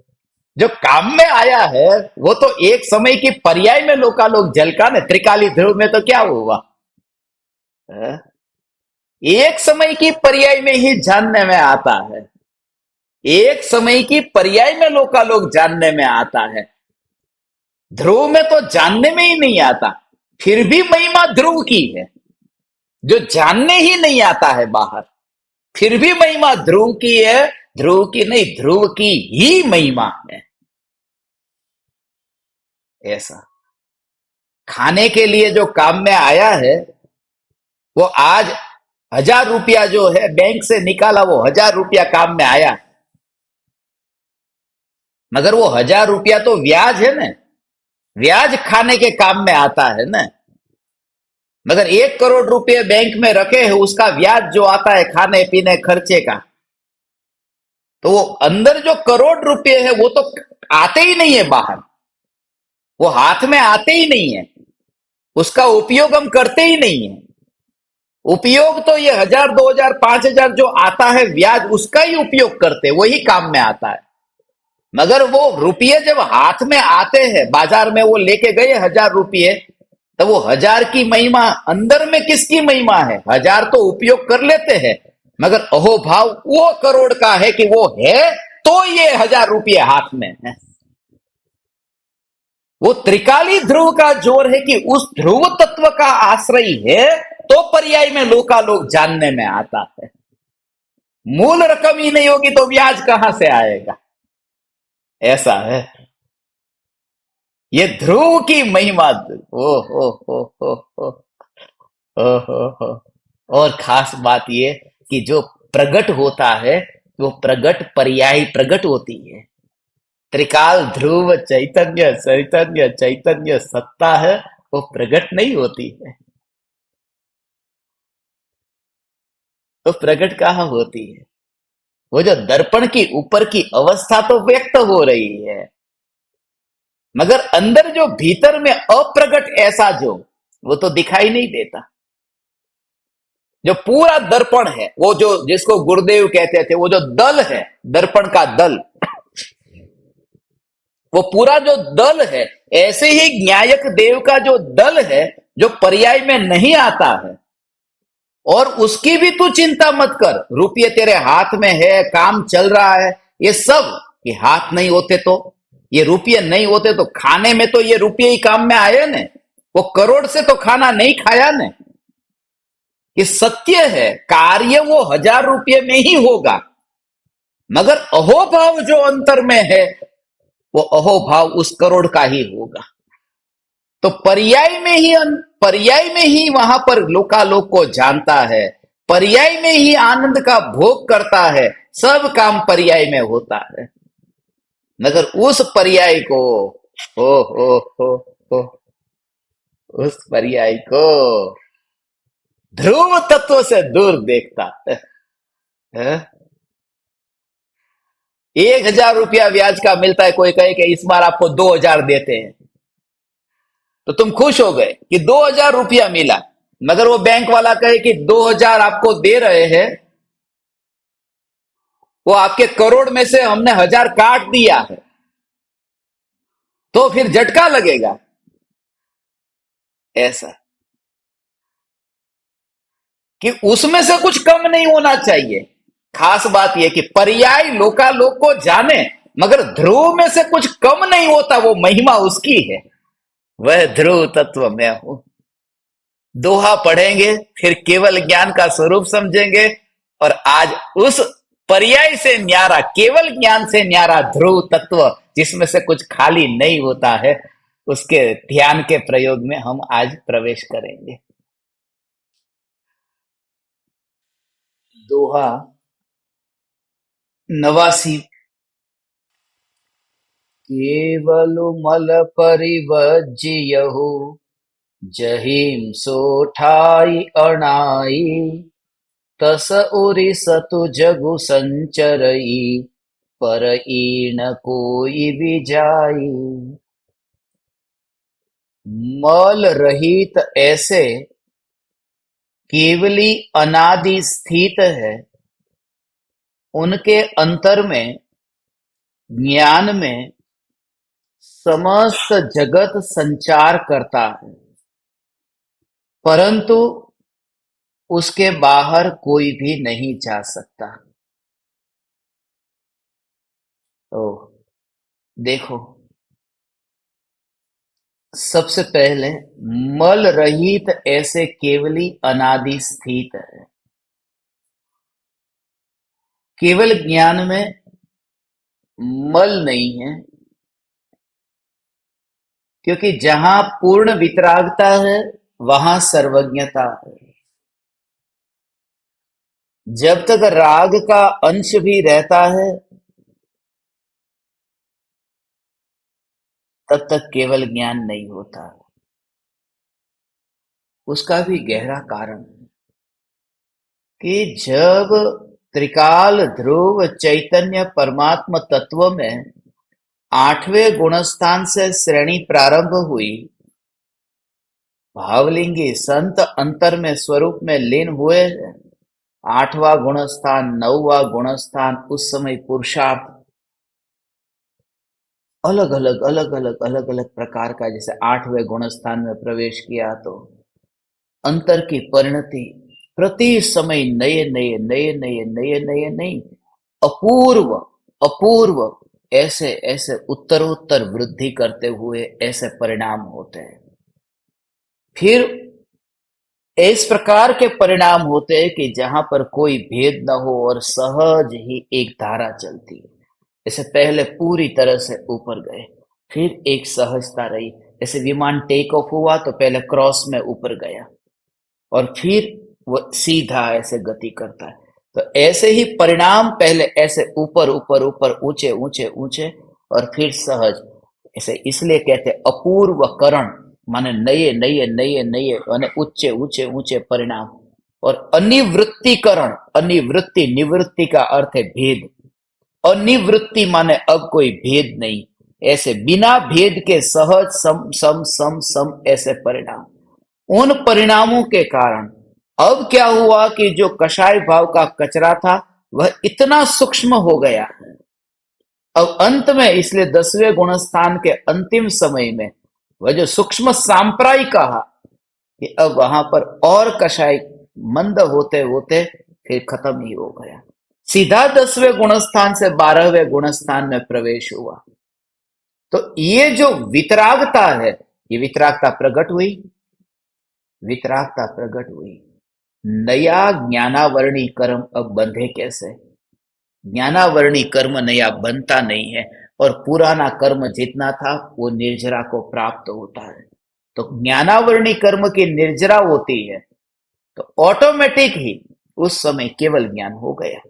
जो काम में आया है वो तो एक समय की पर्याय में लोकालोक झलका ने, त्रिकाली ध्रुव में तो क्या हुआ है? एक समय की पर्याय में ही जानने में आता है, एक समय की पर्याय में लोकालोक जानने में आता है। ध्रुव में तो जानने में ही नहीं आता, फिर भी महिमा ध्रुव की है। जो जानने ही नहीं आता है बाहर, फिर भी महिमा ध्रुव की है, ध्रुव की नहीं, ध्रुव की ही महिमा है। ऐसा खाने के लिए जो काम में आया है, वो आज 1000 रुपया जो है बैंक से निकाला, वो 1000 रुपया काम में आया, मगर वो 1000 रुपया तो ब्याज है ना, ब्याज खाने के काम में आता है ना। मगर 1 करोड़ रुपए बैंक में रखे हैं, उसका ब्याज जो आता है खाने पीने खर्चे का, तो वो अंदर जो करोड़ रुपए है वो तो आते ही नहीं है बाहर, वो हाथ में आते ही नहीं है, उसका उपयोग हम करते ही नहीं है। उपयोग तो ये 1000 2000 5000 जो आता है ब्याज, उसका ही उपयोग करते, वही काम में आता है। मगर वो रुपये जब हाथ में आते हैं, बाजार में वो लेके गए 1000 रुपये, तो वो 1000 की महिमा अंदर में किसकी महिमा है? 1000 तो उपयोग कर लेते हैं, मगर अहोभाव वो करोड़ का है कि वो है तो ये 1000 रुपये हाथ में है। वो त्रिकाली ध्रुव का जोर है कि उस ध्रुव तत्व का आश्रय है तो पर्याय में लोकालोक जानने में आता है। मूल रकम ही नहीं होगी तो ब्याज कहां से आएगा? ऐसा है। ये ध्रुव की महिमा। ओ हो ओ हो। और खास बात ये कि जो प्रगट होता है वो प्रगट पर्यायी प्रगट होती है। त्रिकाल ध्रुव चैतन्य चैतन्य चैतन्य सत्ता है, वो प्रगट नहीं होती है। तो प्रगट कहाँ होती है? वो जो दर्पण की ऊपर की अवस्था तो व्यक्त हो रही है, मगर अंदर जो भीतर में अप्रगट ऐसा जो, वो तो दिखाई नहीं देता। जो पूरा दर्पण है, वो जो जिसको गुरुदेव कहते थे, वो जो दल है, दर्पण का दल, वो पूरा जो दल है, ऐसे ही न्यायक देव का जो दल है, जो पर्याय में नहीं आता है, और उसकी भी तू चिंता मत कर। रुपये तेरे हाथ में है, काम चल रहा है, ये सब, ये हाथ नहीं होते तो, ये रुपये नहीं होते तो खाने में तो ये रुपये ही काम में आए ने। वो करोड़ से तो खाना नहीं खाया ने। ये सत्य है, कार्य वो 1000 रुपये में ही होगा, मगर अहोभाव जो अंतर में है, वो अहोभाव उस करोड़ का ही होगा। तो पर्याय में ही वहां पर लोकालोक को जानता है, पर्याय में ही आनंद का भोग करता है, सब काम पर्याय में होता है। मगर उस पर्याय को, हो उस पर्याय को ध्रुव तत्व से दूर देखता है। 1000 रुपया ब्याज का मिलता है, कोई कहे कि इस बार आपको 2000 देते हैं, तो तुम खुश हो गए कि 2000 रुपया मिला। मगर वो बैंक वाला कहे कि 2000 आपको दे रहे हैं, वो आपके करोड़ में से हमने 1000 काट दिया है, तो फिर झटका लगेगा। ऐसा कि उसमें से कुछ कम नहीं होना चाहिए। खास बात यह कि पर्याय लोकालोक को जाने, मगर ध्रुव में से कुछ कम नहीं होता, वो महिमा उसकी है। वह ध्रुव तत्व मैं हूं। दोहा पढ़ेंगे, फिर केवल ज्ञान का स्वरूप समझेंगे, और आज उस पर्याय से न्यारा, केवल ज्ञान से न्यारा ध्रुव तत्व, जिसमें से कुछ खाली नहीं होता है, उसके ध्यान के प्रयोग में हम आज प्रवेश करेंगे। दोहा 89। केवल मल परिवज्यहु, जहिम सोठाई अणाई, तस उरि सतु जगु संचरई, पर ईन कोई भी जाई। मल रहित ऐसे केवली अनादि स्थित है, उनके अंतर में, ज्ञान में समस्त जगत संचार करता है, परंतु उसके बाहर कोई भी नहीं जा सकता। तो देखो, सबसे पहले मल रहित ऐसे केवली अनादि स्थित है। केवल ज्ञान में मल नहीं है, क्योंकि जहां पूर्ण वितरागता है वहां सर्वज्ञता है। जब तक राग का अंश भी रहता है, तब तक केवल ज्ञान नहीं होता। उसका भी गहरा कारण है कि जब त्रिकाल ध्रुव चैतन्य परमात्मा तत्व में 8वें गुणस्थान से श्रेणी प्रारंभ हुई, भावलिंगी संत अंतर में स्वरूप में लीन हुए। 8वां गुणस्थान, 9वां गुणस्थान, उस समय पुरुषार्थ अलग अलग अलग अलग अलग अलग प्रकार का, जैसे 8वें गुणस्थान में प्रवेश किया तो अंतर की परिणति प्रति समय नए नए नए नए नए नए नहीं, अपूर्व अपूर्व, ऐसे ऐसे उत्तरोत्तर वृद्धि करते हुए ऐसे परिणाम होते हैं। फिर इस प्रकार के परिणाम होते हैं कि जहां पर कोई भेद न हो और सहज ही एक धारा चलती है। जैसे पहले पूरी तरह से ऊपर गए, फिर एक सहजता रही। जैसे विमान टेक ऑफ हुआ तो पहले क्रॉस में ऊपर गया और फिर वो सीधा ऐसे गति करता है। तो ऐसे ही परिणाम पहले ऐसे ऊपर ऊपर ऊपर ऊंचे ऊंचे ऊंचे और फिर सहज। ऐसे इसलिए कहते हैं अपूर्व करण, माने नए नए नए नए माने ऊंचे ऊंचे ऊंचे परिणाम। और अनिवृत्तिकरण, अनिवृत्ति निवृत्ति का अर्थ है भेद। अनिवृत्ति माने अब कोई भेद नहीं, ऐसे बिना भेद के सहज सम सम सम सम ऐसे परिणाम। उन परिणामों के कारण अब क्या हुआ कि जो कषाय भाव का कचरा था वह इतना सूक्ष्म हो गया। अब अंत में इसलिए 10वें गुणस्थान के अंतिम समय में वह जो सूक्ष्म सांप्राई कहा कि अब वहां पर और कषाय मंद होते होते फिर खत्म ही हो गया। सीधा 10वें गुणस्थान से 12वें गुणस्थान में प्रवेश हुआ। तो ये जो वितरागता है, ये वितरागता प्रकट हुई, वितरागता प्रकट हुई। नया ज्ञानावरणी कर्म अब बंधे कैसे? ज्ञानावरणी कर्म नया बनता नहीं है और पुराना कर्म जितना था वो निर्जरा को प्राप्त होता है। तो ज्ञानावरणी कर्म की निर्जरा होती है तो ऑटोमेटिक ही उस समय केवल ज्ञान हो गया।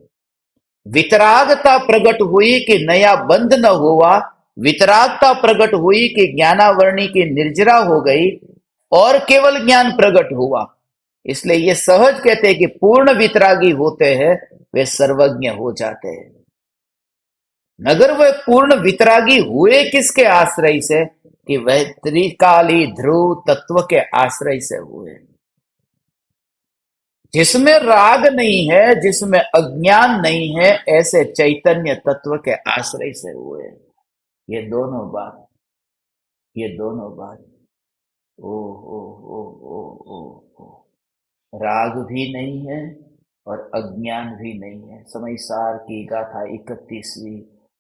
वितरागता प्रकट हुई कि नया बंध न हुआ, वितरागता प्रकट हुई कि ज्ञानावरणी की निर्जरा हो गई और केवल ज्ञान प्रकट हुआ। इसलिए ये सहज कहते हैं कि पूर्ण वितरागी होते हैं वे सर्वज्ञ हो जाते हैं। मगर वे पूर्ण वितरागी हुए किसके आश्रय से? कि वह त्रिकाली ध्रुव तत्व के आश्रय से हुए, जिसमें राग नहीं है, जिसमें अज्ञान नहीं है, ऐसे चैतन्य तत्व के आश्रय से हुए। ये दोनों बात, ये दोनों बात, ओ ओ ओ ओ ओ ओ राग भी नहीं है और अज्ञान भी नहीं है। समय सार की गाथा 31वीं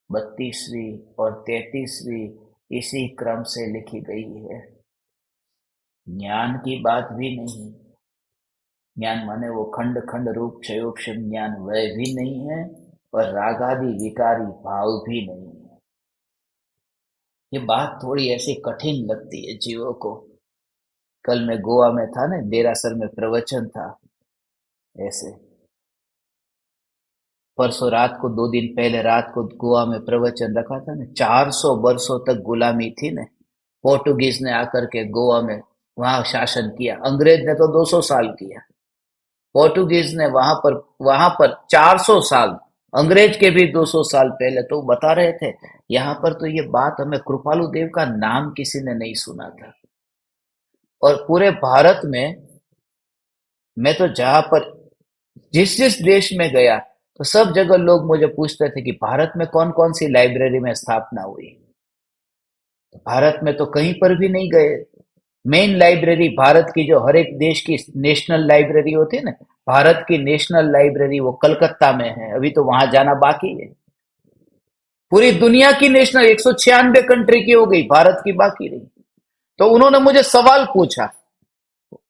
32वीं और 33वीं इसी क्रम से लिखी गई है। ज्ञान की बात भी नहीं, ज्ञान माने वो खंड खंड रूप क्षयोक्षम ज्ञान वह भी नहीं है और रागादि विकारी भाव भी नहीं है। ये बात थोड़ी ऐसी कठिन लगती है जीवों को। कल मैं गोवा में था ना, देरासर में प्रवचन था। ऐसे परसों रात को, 2 दिन पहले रात को गोवा में प्रवचन रखा था ना। 400 वर्षों तक गुलामी थी ना, पोर्टुगीज ने आकर के गोवा में वहां शासन किया। अंग्रेज ने तो 200 साल किया, पोर्टुगीज ने वहां पर 400 साल, अंग्रेज के भी 200 साल पहले। तो बता रहे थे यहाँ पर तो ये बात हमें कृपालु देव का नाम किसी ने नहीं सुना था। और पूरे भारत में मैं तो जहां पर जिस जिस देश में गया तो सब जगह लोग मुझे पूछते थे कि भारत में कौन कौन सी लाइब्रेरी में स्थापना हुई। तो भारत में तो कहीं पर भी नहीं गए। मेन लाइब्रेरी भारत की, जो हर एक देश की नेशनल लाइब्रेरी होती है ना, भारत की नेशनल लाइब्रेरी वो कलकत्ता में है। अभी तो वहां जाना बाकी है। पूरी दुनिया की नेशनल 196 कंट्री की हो गई, भारत की बाकी रही। तो उन्होंने मुझे सवाल पूछा,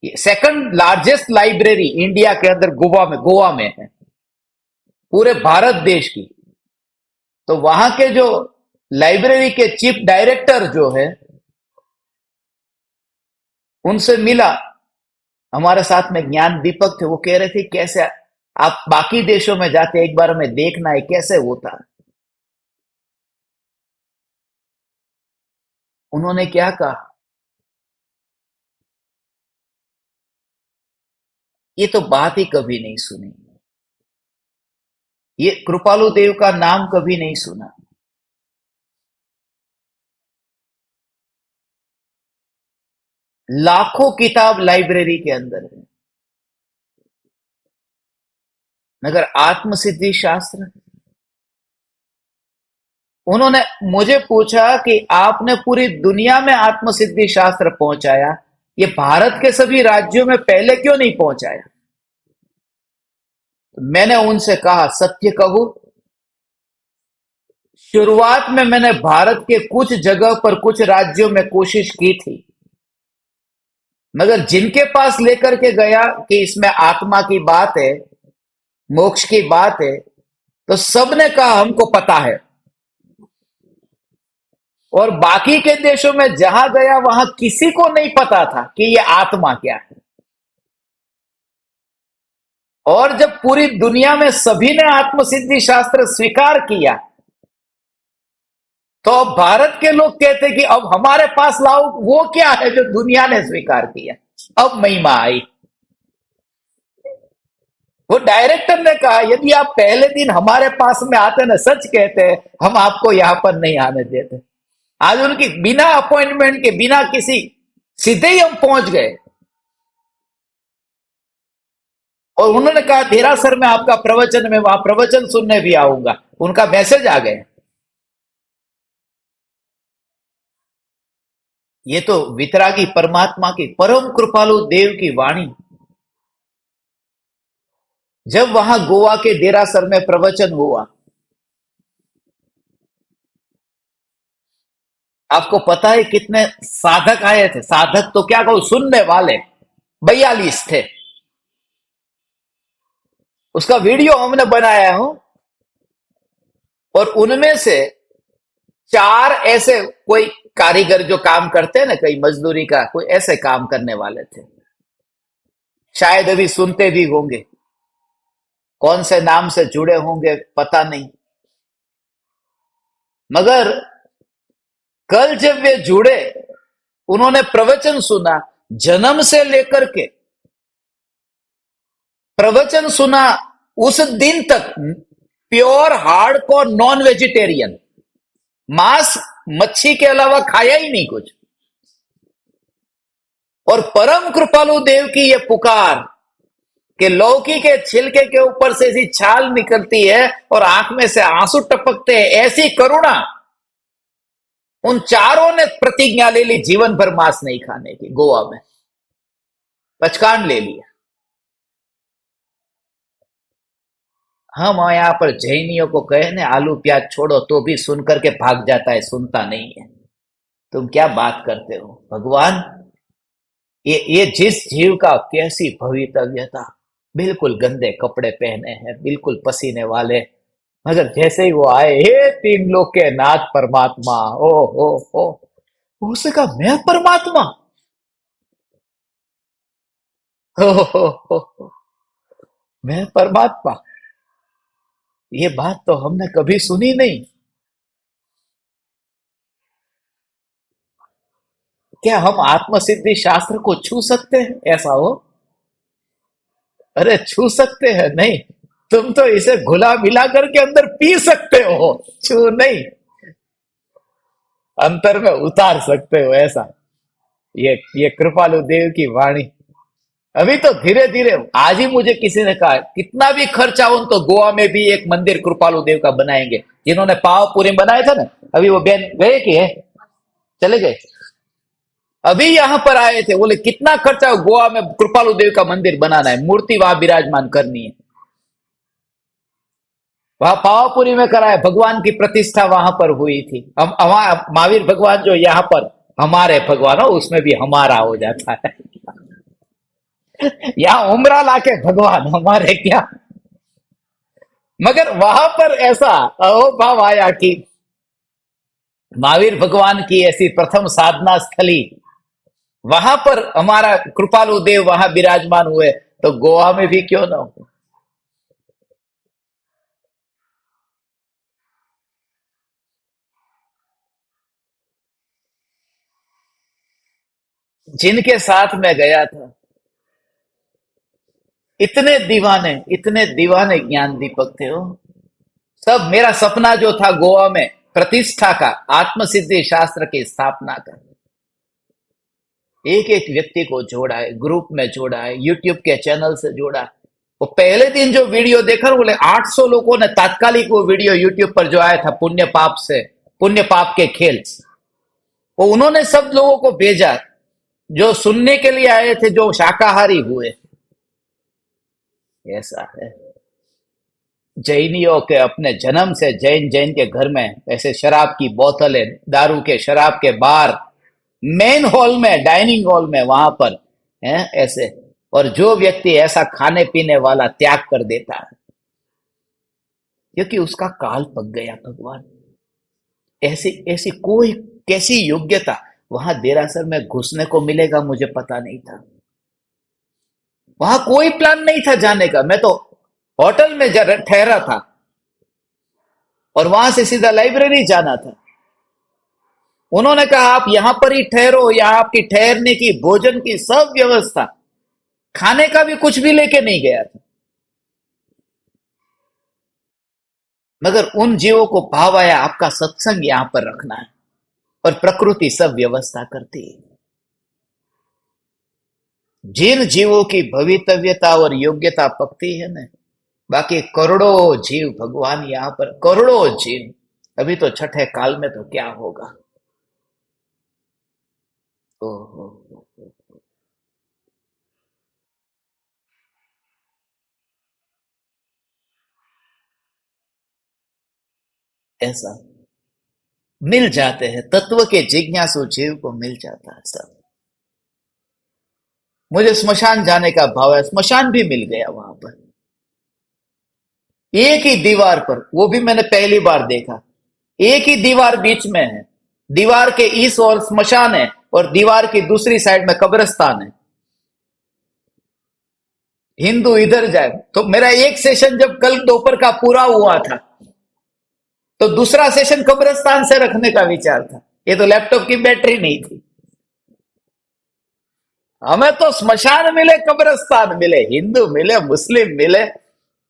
सेकंड लार्जेस्ट लाइब्रेरी इंडिया के अंदर गोवा में है, पूरे भारत देश की। तो वहां के जो लाइब्रेरी के चीफ डायरेक्टर जो है, उनसे मिला, हमारे साथ में ज्ञान दीपक थे। वो कह रहे थे कैसे आप बाकी देशों में जाते, एक बार हमें देखना है कैसे होता। उन्होंने क्या कहा, ये तो बात ही कभी नहीं सुनी, ये कृपालु देव का नाम कभी नहीं सुना। लाखों किताब लाइब्रेरी के अंदर है, मगर आत्मसिद्धि शास्त्र। उन्होंने मुझे पूछा कि आपने पूरी दुनिया में आत्मसिद्धि शास्त्र पहुंचाया, ये भारत के सभी राज्यों में पहले क्यों नहीं पहुंचाया? तो मैंने उनसे कहा, सत्य कहूं, शुरुआत में मैंने भारत के कुछ जगह पर कुछ राज्यों में कोशिश की थी, मगर जिनके पास लेकर के गया कि इसमें आत्मा की बात है, मोक्ष की बात है, तो सबने कहा हमको पता है। और बाकी के देशों में जहां गया वहां किसी को नहीं पता था कि ये आत्मा क्या है। और जब पूरी दुनिया में सभी ने आत्मसिद्धि शास्त्र स्वीकार किया, तो अब भारत के लोग कहते कि अब हमारे पास लाओ वो क्या है जो दुनिया ने स्वीकार किया। अब महिमा आई। वो डायरेक्टर ने कहा यदि आप पहले दिन हमारे पास में आते ना, सच कहते, हम आपको यहां पर नहीं आने देते। आज उनकी बिना अपॉइंटमेंट के, बिना किसी, सीधे ही हम पहुंच गए। और उन्होंने कहा देरासर में आपका प्रवचन, में वहां प्रवचन सुनने भी आऊंगा। उनका मैसेज आ गया। ये तो वितरागी परमात्मा की, परम कृपालु देव की वाणी। जब वहां गोवा के देरासर में प्रवचन हुआ, आपको पता है कितने साधक आए थे? साधक तो क्या कहूं, सुनने वाले 42 थे। उसका वीडियो हमने बनाया हूं। और उनमें से 4 ऐसे कोई कारीगर जो काम करते हैं ना, कई मजदूरी का, कोई ऐसे काम करने वाले थे। शायद अभी सुनते भी होंगे, कौन से नाम से जुड़े होंगे पता नहीं। मगर कल जब वे जुड़े, उन्होंने प्रवचन सुना। जन्म से लेकर के प्रवचन सुना उस दिन तक प्योर हार्डकोर नॉन वेजिटेरियन, मांस मच्छी के अलावा खाया ही नहीं कुछ। और परम कृपालु देव की ये पुकार कि लौकी के छिलके के ऊपर से ऐसी छाल निकलती है और आंख में से आंसू टपकते हैं, ऐसी करुणा। उन चारों ने प्रतिज्ञा ले ली जीवन भर मांस नहीं खाने की। गोवा में पचकान ले लिया। हम यहाँ पर जैनियों को कहे ना आलू प्याज छोड़ो, तो भी सुन करके भाग जाता है, सुनता नहीं है। तुम क्या बात करते हो भगवान? ये जिस जीव का कैसी भवितव्यता, बिल्कुल गंदे कपड़े पहने हैं, बिल्कुल पसीने वाले, मगर जैसे ही वो आए, हे 3 लोग के नाथ परमात्मा, ओ उसने कहा मैं परमात्मा, ओ, मैं परमात्मा। ये बात तो हमने कभी सुनी नहीं। क्या हम आत्मसिद्धि शास्त्र को छू सकते हैं? ऐसा हो? अरे छू सकते हैं नहीं, तुम तो इसे घुला मिला करके अंदर पी सकते हो, छू नहीं, अंतर में उतार सकते हो। ऐसा ये कृपालु देव की वाणी। अभी तो धीरे धीरे, आज ही मुझे किसी ने कहा कितना भी खर्चा हो तो गोवा में भी एक मंदिर कृपालु देव का बनाएंगे। जिन्होंने पावपुरी बनाया था ना, अभी वो बहन गए कि है, चले गए। अभी यहां पर आए थे, बोले कितना खर्चा हो गोवा में कृपालु देव का मंदिर बनाना है, मूर्ति वहां विराजमान करनी है। वहां पावापुरी में कराया, भगवान की प्रतिष्ठा वहां पर हुई थी। हम महावीर भगवान जो यहाँ पर हमारे भगवान हो, उसमें भी हमारा हो जाता है। यहाँ उमरा लाके भगवान हमारे क्या। मगर वहां पर ऐसा अहोभाव आया कि महावीर भगवान की ऐसी प्रथम साधना स्थली, वहां पर हमारा कृपालु देव वहां विराजमान हुए, तो गोवा में भी क्यों ना हो। जिनके साथ में गया था, इतने दीवाने ज्ञान दीपक थे वो सब। मेरा सपना जो था गोवा में प्रतिष्ठा का, आत्मसिद्धि शास्त्र की स्थापना का, एक एक व्यक्ति को जोड़ा है, ग्रुप में जोड़ा है, यूट्यूब के चैनल से जोड़ा। वो पहले दिन जो वीडियो देखा, बोले 800 लोगों ने तात्कालिक वो वीडियो यूट्यूब पर जो आया था, पुण्य पाप से, पुण्य पाप के खेल, वो उन्होंने सब लोगों को भेजा जो सुनने के लिए आए थे, जो शाकाहारी हुए। ऐसा है जैनियों के अपने जन्म से, जैन जैन के घर में ऐसे शराब की बोतलें, दारू के, शराब के बार, मेन हॉल में, डाइनिंग हॉल में, वहां पर है ऐसे। और जो व्यक्ति ऐसा खाने पीने वाला त्याग कर देता है, क्योंकि उसका काल पक गया। भगवान ऐसी ऐसी कोई कैसी योग्यता, वहां देरासर में घुसने को मिलेगा मुझे पता नहीं था। वहां कोई प्लान नहीं था जाने का, मैं तो होटल में ठहरा था और वहां से सीधा लाइब्रेरी जाना था। उन्होंने कहा आप यहां पर ही ठहरो, यहां आपकी ठहरने की, भोजन की सब व्यवस्था, खाने का भी कुछ भी लेके नहीं गया था। मगर उन जीवों को भाव आया आपका सत्संग यहां पर रखना है, और प्रकृति सब व्यवस्था करती है। जिन जीवों की भवितव्यता और योग्यता पकती है ना, बाकी करोड़ों जीव भगवान यहां पर, करोड़ों जीव, अभी तो छठे काल में तो क्या होगा। ओहो, ऐसा मिल जाते हैं तत्व के जिज्ञासु जीव को, मिल जाता है सब। मुझे स्मशान जाने का भाव है, स्मशान भी मिल गया वहां पर, एक ही दीवार पर, वो भी मैंने पहली बार देखा। एक ही दीवार बीच में है, दीवार के इस ओर स्मशान है और दीवार की दूसरी साइड में कब्रिस्तान है। हिंदू इधर जाए तो मेरा एक सेशन जब कल दोपहर का पूरा हुआ था, तो दूसरा सेशन कब्रिस्तान से रखने का विचार था। ये तो लैपटॉप की बैटरी नहीं थी। हमें तो स्मशान मिले, कब्रिस्तान मिले, हिंदू मिले, मुस्लिम मिले,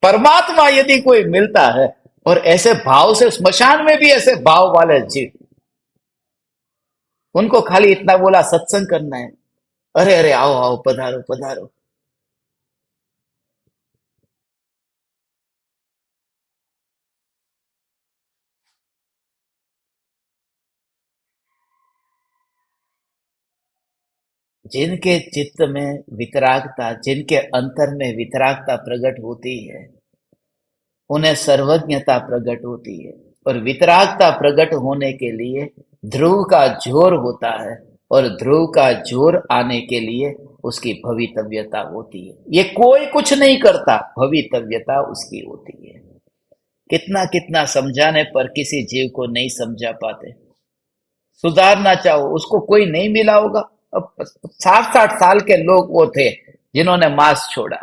परमात्मा यदि कोई मिलता है, और ऐसे भाव से स्मशान में भी ऐसे भाव वाले जीव, उनको खाली इतना बोला सत्संग करना है, अरे अरे आओ आओ पधारो पधारो। जिनके चित्त में वितरागता, जिनके अंतर में वितरागता प्रकट होती है, उन्हें सर्वज्ञता प्रकट होती है। और वितरागता प्रकट होने के लिए ध्रुव का जोर होता है, और ध्रुव का जोर आने के लिए उसकी भवितव्यता होती है। ये कोई कुछ नहीं करता, भवितव्यता उसकी होती है। कितना कितना समझाने पर किसी जीव को नहीं समझा पाते। सुधारना चाहो, उसको कोई नहीं मिला होगा। अब 60-60 साल के लोग वो थे जिन्होंने मांस छोड़ा।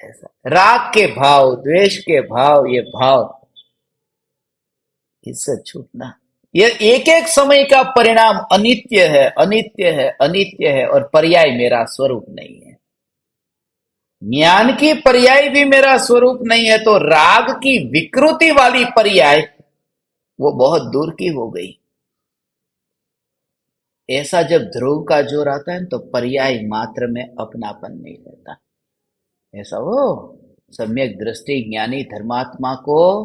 ऐसा राग के भाव, द्वेष के भाव, ये भाव, इससे छूटना, ये एक एक समय का परिणाम अनित्य है, अनित्य है, अनित्य है, और पर्याय मेरा स्वरूप नहीं है। ज्ञान की पर्याय भी मेरा स्वरूप नहीं है, तो राग की विकृति वाली पर्याय वो बहुत दूर की हो गई। ऐसा जब ध्रुव का जोर आता है तो पर्याय मात्र में अपनापन नहीं रहता। ऐसा हो सम्यक दृष्टि ज्ञानी धर्मात्मा को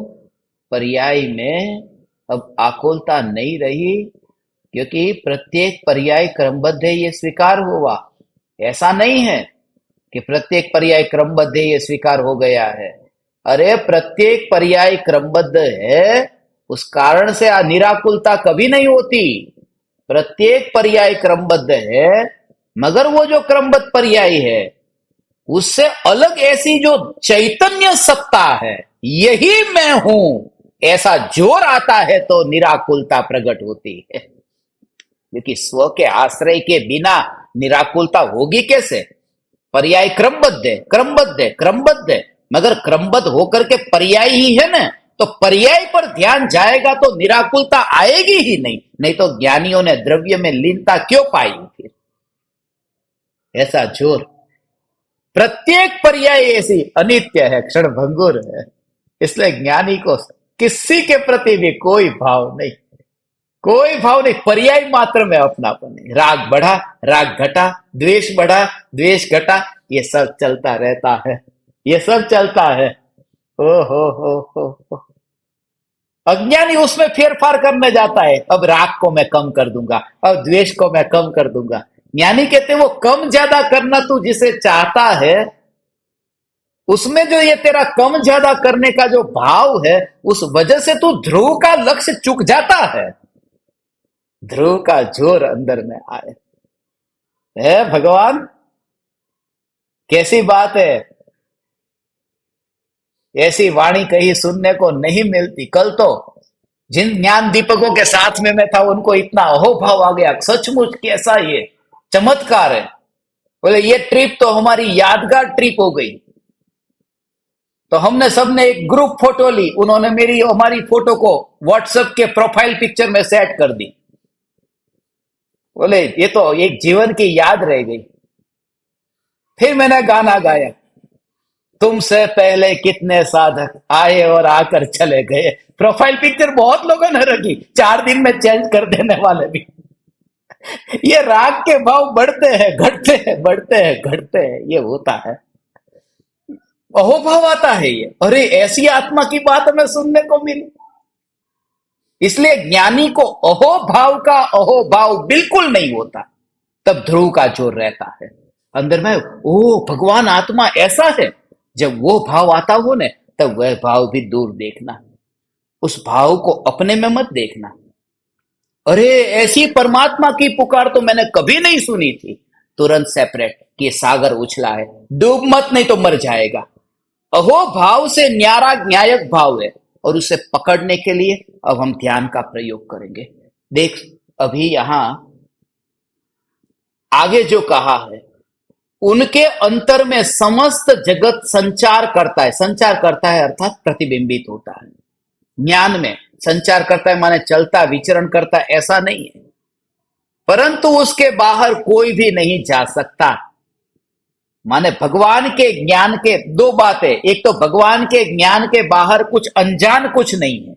पर्याय में अब आकुलता नहीं रही, क्योंकि प्रत्येक पर्याय क्रमबद्ध है ये स्वीकार हुआ। ऐसा नहीं है कि प्रत्येक पर्याय क्रमबद्ध है ये स्वीकार हो गया है। अरे प्रत्येक पर्याय क्रमबद्ध है, उस कारण से निराकुलता कभी नहीं होती। प्रत्येक पर्याय क्रमबद्ध है, मगर वो जो क्रमबद्ध पर्याय है उससे अलग ऐसी जो चैतन्य सत्ता है, यही मैं हूं, ऐसा जोर आता है तो निराकुलता प्रकट होती है। क्योंकि स्व के आश्रय के बिना निराकुलता होगी कैसे? पर्याय क्रमबद्ध है, क्रमबद्ध है, क्रमबद्ध है, मगर क्रमबद्ध होकर के पर्याय ही है ना, तो पर्याय पर ध्यान जाएगा तो निराकुलता आएगी ही नहीं। नहीं तो ज्ञानियों ने द्रव्य में लीनता क्यों पाई फिर? ऐसा जोर, प्रत्येक पर्याय ऐसी अनित्य है, क्षण भंगुर है। इसलिए ज्ञानी को किसी के प्रति भी कोई भाव नहीं, कोई भाव नहीं, पर्याय मात्र में अपनापन नहीं। राग बढ़ा, राग घटा, द्वेष बढ़ा, द्वेष घटा, ये सब चलता रहता है, ये सब चलता है। ओ हो। अज्ञानी उसमें फेरफार करने जाता है, अब राग को मैं कम कर दूंगा, अब द्वेष को मैं कम कर दूंगा। ज्ञानी कहते वो कम ज्यादा करना तू जिसे चाहता है, उसमें जो ये तेरा कम ज्यादा करने का जो भाव है, उस वजह से तू ध्रुव का लक्ष्य चूक जाता है। ध्रुव का जोर अंदर में आए है भगवान, कैसी बात है। ऐसी वाणी कहीं सुनने को नहीं मिलती। कल तो जिन ज्ञान दीपकों के साथ में मैं था उनको इतना अहोभाव आ गया, सचमुच कैसा ये चमत्कार है। बोले ये ट्रिप तो हमारी यादगार ट्रिप हो गई। तो हमने सबने एक ग्रुप फोटो ली, उन्होंने मेरी हमारी फोटो को व्हाट्सएप के प्रोफाइल पिक्चर में सेट कर दी। बोले ये तो एक जीवन की याद रह गई। फिर मैंने गाना गाया, तुमसे पहले कितने साधक आए और आकर चले गए। प्रोफाइल पिक्चर बहुत लोगों ने रखी, 4 दिन में चेंज कर देने वाले भी। ये राग के भाव बढ़ते हैं घटते हैं, बढ़ते हैं घटते हैं, ये होता है। अहोभाव आता है ये। अरे ऐसी आत्मा की बात हमें सुनने को मिली। इसलिए ज्ञानी को अहोभाव का अहोभाव बिल्कुल नहीं होता, तब ध्रुव का जोर रहता है अंदर में। ओ भगवान आत्मा ऐसा है, जब वो भाव आता हो ने, तब वह भाव भी दूर देखना, उस भाव को अपने में मत देखना। अरे ऐसी परमात्मा की पुकार तो मैंने कभी नहीं सुनी थी। तुरंत सेपरेट कि सागर उछला है, डूब मत नहीं तो मर जाएगा। अहो भाव से न्यारा न्यायक भाव है, और उसे पकड़ने के लिए अब हम ध्यान का प्रयोग करेंगे। देख अभी यहां आगे जो कहा है, उनके अंतर में समस्त जगत संचार करता है। संचार करता है अर्थात प्रतिबिंबित होता है। ज्ञान में संचार करता है माने चलता विचरण करता है, ऐसा नहीं है। परंतु उसके बाहर कोई भी नहीं जा सकता। माने भगवान के ज्ञान के दो बातें, एक तो भगवान के ज्ञान के बाहर कुछ अनजान कुछ नहीं है,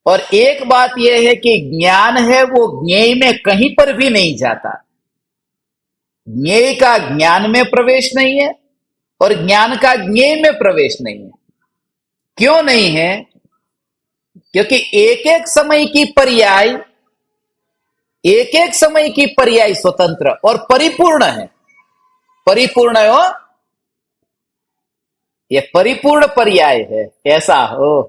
और एक बात यह है कि ज्ञान है वो ज्ञेय में कहीं पर भी नहीं जाता। ज्ञेय का ज्ञान में प्रवेश नहीं है और ज्ञान का ज्ञेय में प्रवेश नहीं है। क्यों नहीं है? क्योंकि एक एक समय की पर्याय, एक एक समय की पर्याय स्वतंत्र और परिपूर्ण है। परिपूर्ण हो, ये परिपूर्ण पर्याय है। ऐसा हो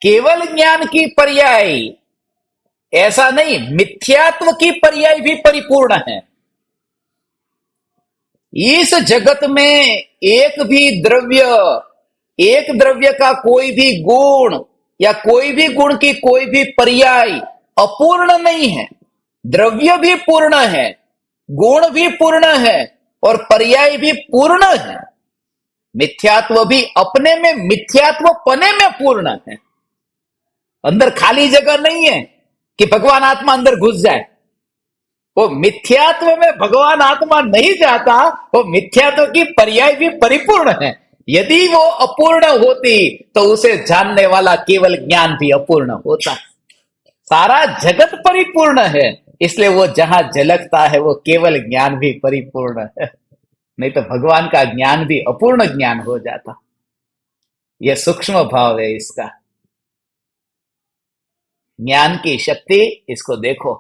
केवल ज्ञान की पर्याय ऐसा नहीं, मिथ्यात्व की पर्याय भी परिपूर्ण है। इस जगत में एक द्रव्य का कोई भी गुण या कोई भी गुण की कोई भी पर्याय अपूर्ण नहीं है। द्रव्य भी पूर्ण है, गुण भी पूर्ण है और पर्याय भी पूर्ण है। मिथ्यात्व भी अपने में मिथ्यात्व पने में पूर्ण है। अंदर खाली जगह नहीं है कि भगवान आत्मा अंदर घुस जाए। वो मिथ्यात्व में भगवान आत्मा नहीं जाता, वो मिथ्यात्व की पर्याय भी परिपूर्ण है। यदि वो अपूर्ण होती तो उसे जानने वाला केवल ज्ञान भी अपूर्ण होता। सारा जगत परिपूर्ण है, इसलिए वो जहां झलकता है वो केवल ज्ञान भी परिपूर्ण है। नहीं तो भगवान का ज्ञान भी अपूर्ण ज्ञान हो जाता। यह सूक्ष्म भाव है इसका। ज्ञान की शक्ति इसको देखो।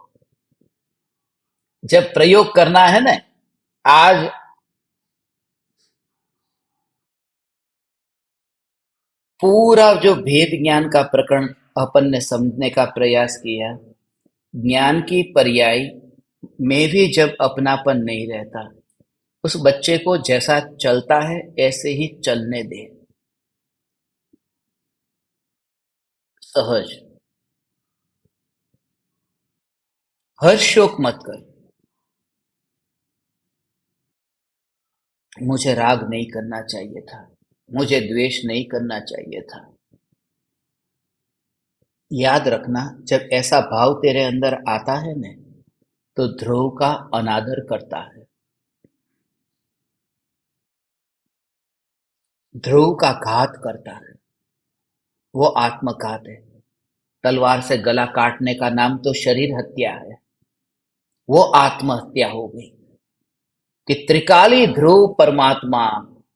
जब प्रयोग करना है ना, आज पूरा जो भेद ज्ञान का प्रकरण अपन ने समझने का प्रयास किया, ज्ञान की पर्याय में भी जब अपनापन नहीं रहता, उस बच्चे को जैसा चलता है ऐसे ही चलने दे, सहज। हर्ष शोक मत कर, मुझे राग नहीं करना चाहिए था, मुझे द्वेष नहीं करना चाहिए था। याद रखना, जब ऐसा भाव तेरे अंदर आता है ना, तो ध्रुव का अनादर करता है, ध्रुव का घात करता है। वो आत्मघात है। तलवार से गला काटने का नाम तो शरीर हत्या है, वो आत्महत्या हो गई। कि त्रिकाली ध्रुव परमात्मा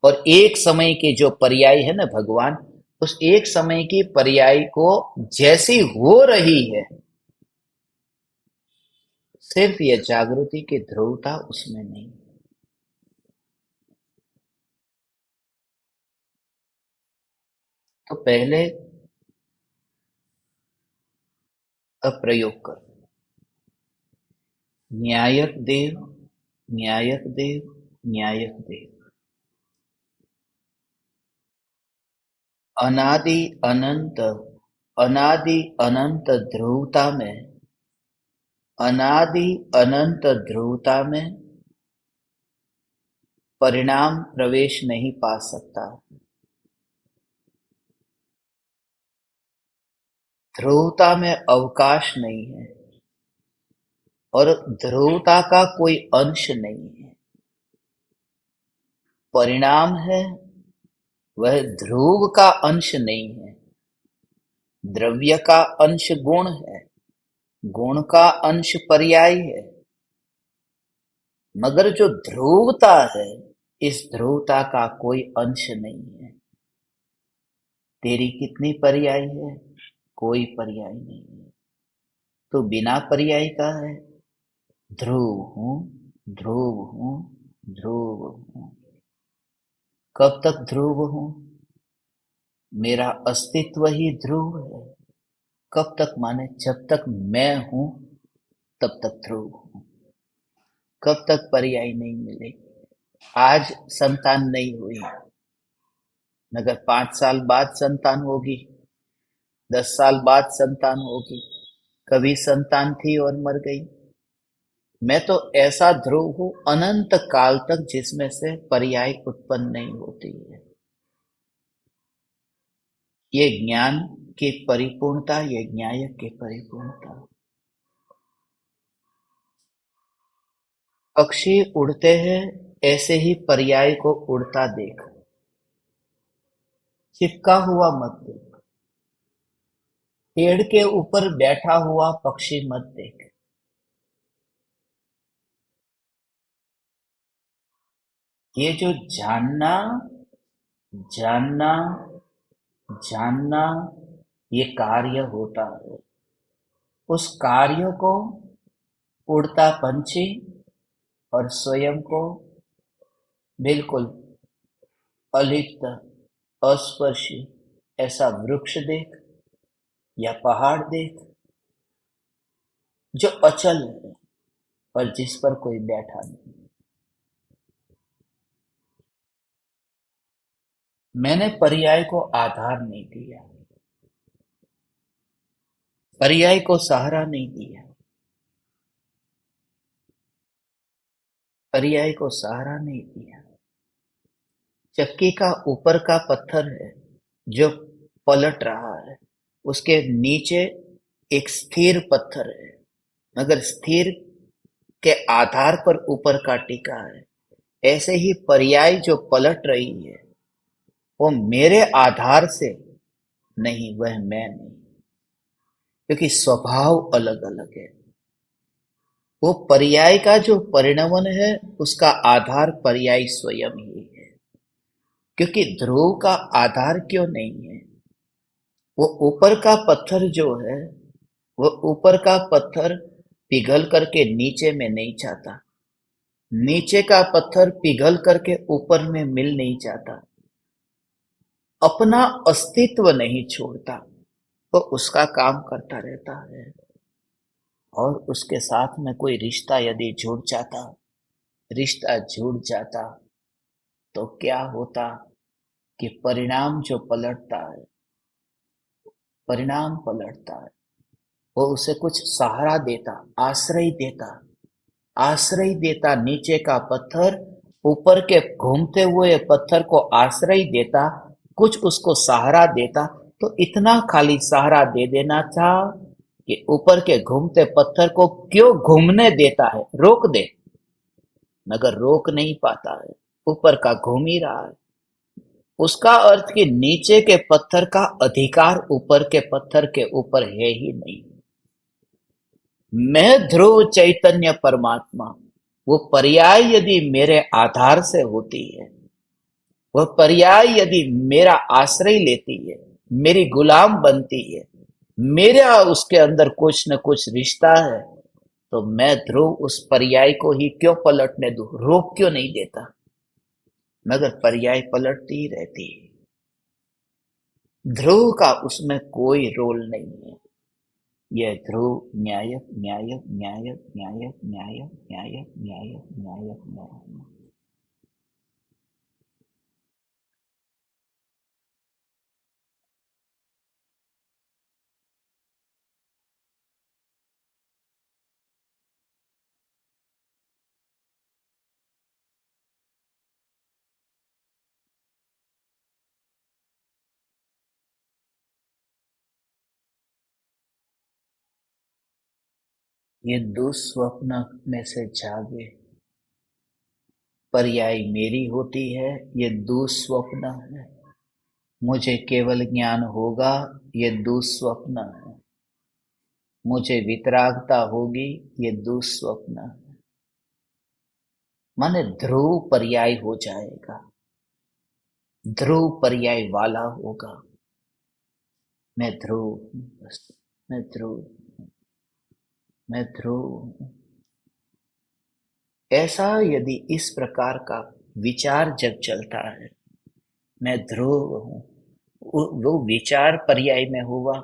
और एक समय के जो पर्याय है ना भगवान, उस एक समय की पर्याय को जैसी हो रही है, सिर्फ यह जागृति की ध्रुवता उसमें नहीं। तो पहले अब प्रयोग कर। न्यायक देव, न्यायक देव, न्यायक देव। अनादि अनंत, अनादि अनंत ध्रुवता में, अनादि अनंत ध्रुवता में परिणाम प्रवेश नहीं पा सकता। ध्रुवता में अवकाश नहीं है और ध्रुवता का कोई अंश नहीं है। परिणाम है, वह ध्रुव का अंश नहीं है। द्रव्य का अंश गुण है, गुण का अंश पर्याय है, मगर जो ध्रुवता है, इस ध्रुवता का कोई अंश नहीं है। तेरी कितनी पर्याय है? कोई पर्याय नहीं है। तो बिना पर्याय का है। ध्रुव हूं, ध्रुव हूं, ध्रुव हूं। कब तक ध्रुव हूं? मेरा अस्तित्व ही ध्रुव है। कब तक माने? जब तक मैं हूं तब तक ध्रुव हूं। कब तक पर्याय नहीं मिलेगी? आज संतान नहीं हुई, मगर 5 साल बाद संतान होगी, 10 साल बाद संतान होगी। कभी संतान थी और मर गई। मैं तो ऐसा ध्रुव हूं अनंत काल तक, जिसमें से पर्याय उत्पन्न नहीं होती है। ये ज्ञान की परिपूर्णता, ये न्याय की परिपूर्णता। पक्षी उड़ते हैं, ऐसे ही पर्याय को उड़ता देख। चिपका हुआ मत देख। पेड़ के ऊपर बैठा हुआ पक्षी मत देख। ये जो जानना, जानना, जानना, ये कार्य होता है। उस कार्य को उड़ता पंछी और स्वयं को बिल्कुल अलिप्त, अस्पर्शी ऐसा वृक्ष देख या पहाड़ देख, जो अचल है और जिस पर कोई बैठा नहीं। मैंने पर्याय को आधार नहीं दिया, पर्याय को सहारा नहीं दिया, पर्याय को सहारा नहीं दिया। चक्की का ऊपर का पत्थर है जो पलट रहा है, उसके नीचे एक स्थिर पत्थर है, मगर स्थिर के आधार पर ऊपर का टिका है। ऐसे ही पर्याय जो पलट रही है, वो मेरे आधार से नहीं, वह मैं नहीं, क्योंकि स्वभाव अलग अलग है। वो पर्याय का जो परिणमन है, उसका आधार पर्याय स्वयं ही है। क्योंकि ध्रुव का आधार क्यों नहीं है? वो ऊपर का पत्थर जो है, वो ऊपर का पत्थर पिघल करके नीचे में नहीं जाता, नीचे का पत्थर पिघल करके ऊपर में मिल नहीं जाता, अपना अस्तित्व नहीं छोड़ता, तो उसका काम करता रहता है। और उसके साथ में कोई रिश्ता यदि जुड़ जाता, रिश्ता जुड़ जाता, तो क्या होता कि परिणाम जो पलटता है, परिणाम पलटता है, वो उसे कुछ सहारा देता, आश्रय देता, आश्रय देता। नीचे का पत्थर ऊपर के घूमते हुए पत्थर को आश्रय देता, कुछ उसको सहारा देता। तो इतना खाली सहारा दे देना था कि ऊपर के घूमते पत्थर को क्यों घूमने देता है, रोक दे, मगर रोक नहीं पाता है, ऊपर का घूम ही रहा है। उसका अर्थ कि नीचे के पत्थर का अधिकार ऊपर के पत्थर के ऊपर है ही नहीं। मैं ध्रुव चैतन्य परमात्मा, वो पर्याय यदि मेरे आधार से होती है, वह पर्याय यदि मेरा आश्रय लेती है, मेरी गुलाम बनती है, मेरा उसके अंदर कुछ न कुछ रिश्ता है, तो मैं ध्रुव उस पर्याय को ही क्यों पलटने दूं, रोक क्यों नहीं देता? मगर पर्याय पलटती ही रहती है। ध्रुव का उसमें कोई रोल नहीं है। यह ध्रुव न्यायक, न्यायक, न्यायक, न्यायक, न्यायक, न्यायक, न्यायक, न्यायक, न्यायक। ये दुस्वप्न में से जागे, पर्याय मेरी होती है, ये दुस्वप्न है। मुझे केवल ज्ञान होगा, ये दुस्वप्न है। मुझे वितरागता होगी, ये दुस्वप्न है। माने ध्रुव पर्याय हो जाएगा, ध्रुव पर्याय वाला होगा। मैं ध्रुव हूं, बस मैं ध्रुव हूं, मैं ध्रुव हूं। ऐसा यदि इस प्रकार का विचार जब चलता है, मैं ध्रुव हूं, वो विचार पर्याय में हुआ।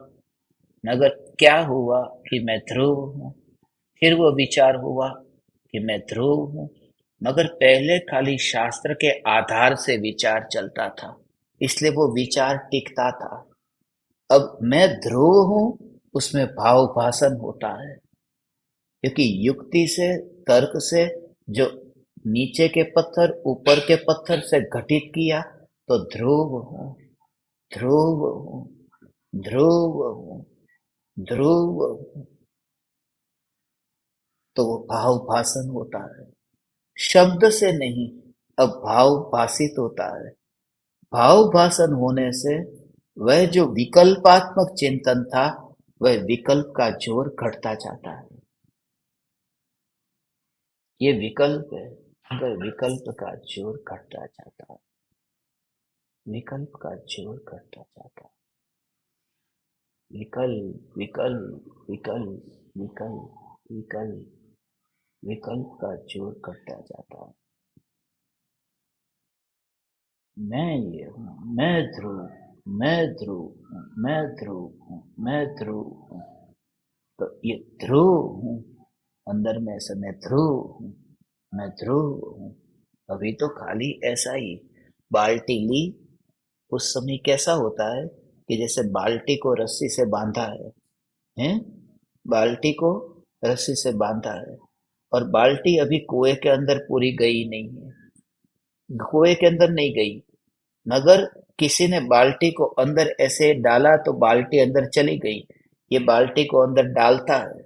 मगर क्या हुआ कि मैं ध्रुव हूं। फिर वो विचार हुआ कि मैं ध्रुव हूं। मगर पहले खाली शास्त्र के आधार से विचार चलता था, इसलिए वो विचार टिकता था। अब मैं ध्रुव हूं, उसमें भाव भाषण होता है, क्योंकि युक्ति से, तर्क से जो नीचे के पत्थर ऊपर के पत्थर से घटित किया, तो ध्रुव हूं, ध्रुव हूं, ध्रुव हूं, ध्रुव हूं, तो वो भाव भाषण होता है, शब्द से नहीं। अब भाव भाषित होता है। भाव भाषण होने से वह जो विकल्पात्मक चिंतन था, वह विकल्प का जोर घटता जाता है। ये विकल्प है, वह विकल्प का जोर घटता जाता है, विकल्प का जोर घटता जाता है। विकल्प विकल्प विकल्प विकल्प विकल्प, विकल्प का जोर घटता जाता है। मैं ये हूँ, मैं ध्रुव, मैं ध्रुव हूँ, मैं ध्रुव हूँ, मैं ध्रुव हूँ। तो ये ध्रुव हूँ, अंदर में से मैं ध्रुव हूँ, मैं ध्रुव हूँ। अभी तो खाली ऐसा ही बाल्टी ली, उस समय कैसा होता है कि जैसे बाल्टी को रस्सी से बांधा है? बाल्टी को रस्सी से बांधा है, और बाल्टी अभी कुएं के अंदर पूरी गई नहीं है, कुएं के अंदर नहीं गई। मगर किसी ने बाल्टी को अंदर ऐसे डाला तो बाल्टी अंदर चली गई। ये बाल्टी को अंदर डालता है,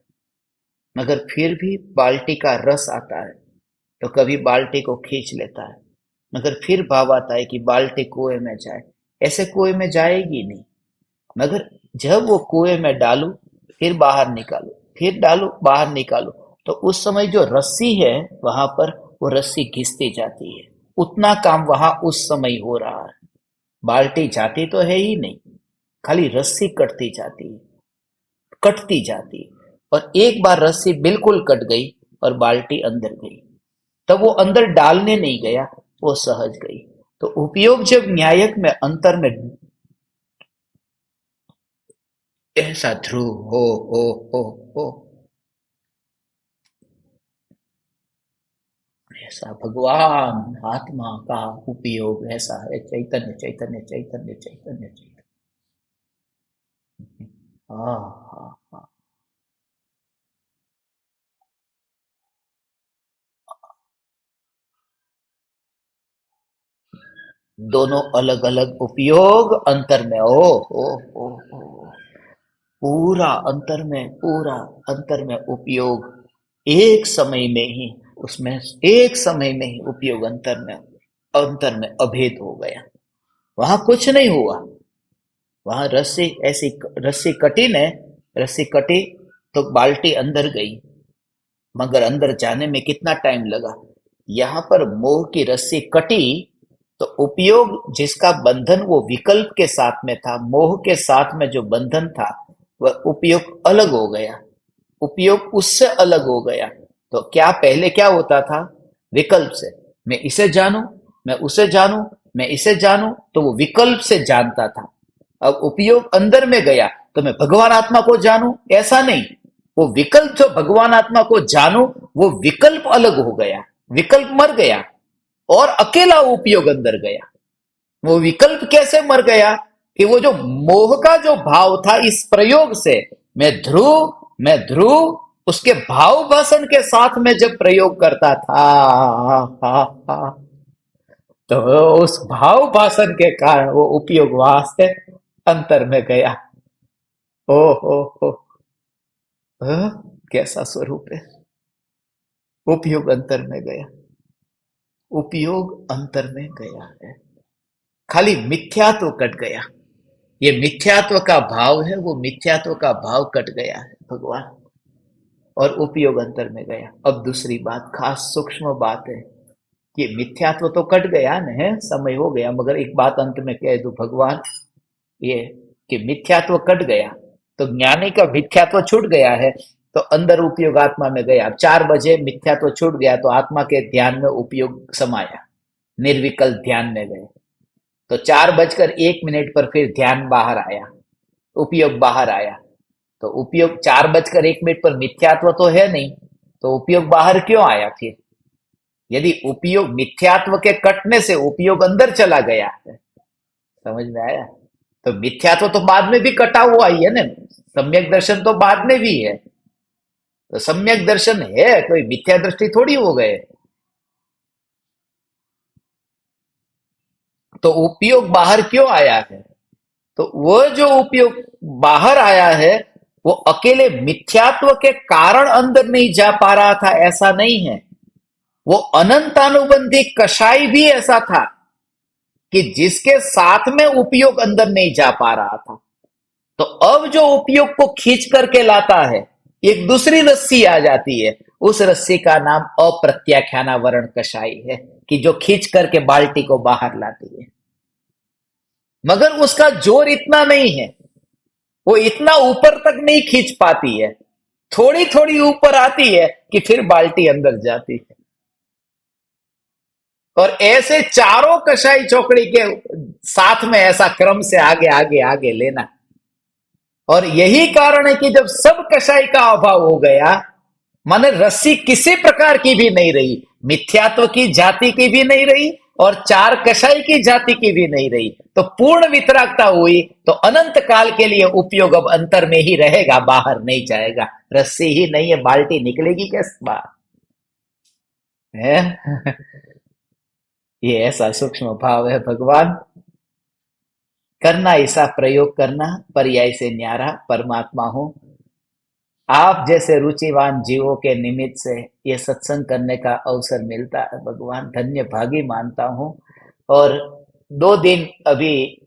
मगर फिर भी बाल्टी का रस आता है, तो कभी बाल्टी को खींच लेता है। मगर फिर भाव आता है कि बाल्टी कुएं में जाए, ऐसे कुएं में जाएगी नहीं। मगर जब वो कुएं में डालू, फिर बाहर निकालू, फिर डालू, बाहर निकालू, तो उस समय जो रस्सी है वहां पर, वो रस्सी घिसती जाती है। उतना काम वहां उस समय हो रहा है। बाल्टी जाती तो है ही नहीं, खाली रस्सी कटती जाती है, कटती जाती है। और एक बार रस्सी बिल्कुल कट गई और बाल्टी अंदर गई, तब वो अंदर डालने नहीं गया, वो सहज गई। तो उपयोग जब न्यायक में अंतर में ऐसा ध्रुव हो ऐसा भगवान आत्मा का उपयोग ऐसा है। चैतन्य चैतन्य चैतन्य चैतन्य चैतन्य। हाँ हाँ हाँ। दोनों अलग अलग उपयोग अंतर में। ओ पूरा अंतर में, पूरा अंतर में उपयोग एक समय में ही, उसमें एक समय में ही उपयोग अंतर में अभेद हो गया। वहां कुछ नहीं हुआ, वहां रस्सी ऐसी, रस्सी कटी ने, रस्सी कटी तो बाल्टी अंदर गई, मगर अंदर जाने में कितना टाइम लगा। यहाँ पर मोह की रस्सी कटी, तो उपयोग जिसका बंधन वो विकल्प के साथ में था, मोह के साथ में जो बंधन था, वह उपयोग अलग हो गया, उपयोग उससे अलग हो गया। तो क्या पहले क्या होता था? विकल्प से मैं इसे जानूं, मैं उसे जानूं, मैं इसे जानूं, तो वो विकल्प से जानता था। अब उपयोग अंदर में गया तो मैं भगवान आत्मा को जानूं, ऐसा नहीं। वो विकल्प जो भगवान आत्मा को जानूं, वो विकल्प अलग हो गया, विकल्प मर गया, और अकेला उपयोग अंदर गया। वो विकल्प कैसे मर गया? कि वो जो मोह का जो भाव था इस प्रयोग से, मैं ध्रुव, मैं ध्रुव, उसके भाव भाषण के साथ में जब प्रयोग करता था, तो उस भाव भाषण के कारण वो उपयोग वहां से अंतर में गया। ओ हो, हाँ? कैसा स्वरूप है। उपयोग अंतर में गया, उपयोग अंतर में गया है। खाली मिथ्यात्व कट गया। ये मिथ्यात्व का भाव है, वो मिथ्यात्व का भाव कट गया है भगवान, और उपयोग अंतर में गया। अब दूसरी बात, खास सूक्ष्म बात है कि मिथ्यात्व तो कट गया न है, समय हो गया, मगर एक बात अंत में कह दूं भगवान, ये कि मिथ्यात्व कट गया तो ज्ञानी का मिथ्यात्व छूट गया है, तो अंदर उपयोग आत्मा में गया। 4 बजे मिथ्यात्व छूट गया तो आत्मा के ध्यान में उपयोग समाया, निर्विकल्प ध्यान में गए। तो 4:01 पर फिर ध्यान बाहर आया, उपयोग बाहर आया। तो उपयोग 4:01 पर मिथ्यात्व तो है नहीं, तो उपयोग बाहर क्यों आया फिर? यदि उपयोग मिथ्यात्व के कटने से उपयोग अंदर चला गया है, समझ में आया? तो मिथ्यात्व तो बाद में भी कटा हुआ ही है ना, सम्यक दर्शन तो बाद में भी है। तो सम्यक दर्शन है, कोई मिथ्या दृष्टि थोड़ी हो गए। तो उपयोग बाहर क्यों आया है? तो वो जो उपयोग बाहर आया है वो अकेले मिथ्यात्व के कारण अंदर नहीं जा पा रहा था, ऐसा नहीं है। वो अनंतानुबंधी कषाय भी ऐसा था कि जिसके साथ में उपयोग अंदर नहीं जा पा रहा था। तो अब जो उपयोग को खींच करके लाता है, एक दूसरी रस्सी आ जाती है, उस रस्सी का नाम अप्रत्याख्यानावरण कषाय है, कि जो खींच करके बाल्टी को बाहर लाती है। मगर उसका जोर इतना नहीं है, वो इतना ऊपर तक नहीं खींच पाती है, थोड़ी थोड़ी ऊपर आती है कि फिर बाल्टी अंदर जाती है। और ऐसे चारों कषाई चौकड़ी के साथ में ऐसा क्रम से आगे आगे आगे लेना। और यही कारण है कि जब सब कषाई का अभाव हो गया, माने रस्सी किसी प्रकार की भी नहीं रही, मिथ्यात्व की जाति की भी नहीं रही और 4 कषाई की जाति की भी नहीं रही, तो पूर्ण वितरागता हुई। तो अनंत काल के लिए उपयोग अब अंतर में ही रहेगा, बाहर नहीं जाएगा। रस्सी ही नहीं है, बाल्टी निकलेगी कैसे बाहर है? ये ऐसा सूक्ष्म भाव है भगवान। करना ऐसा प्रयोग करना, पर्याय से न्यारा परमात्मा हूं। आप जैसे रुचिवान जीवों के निमित्त से ये सत्संग करने का अवसर मिलता है भगवान, धन्य भागी मानता हूं। और 2 दिन, अभी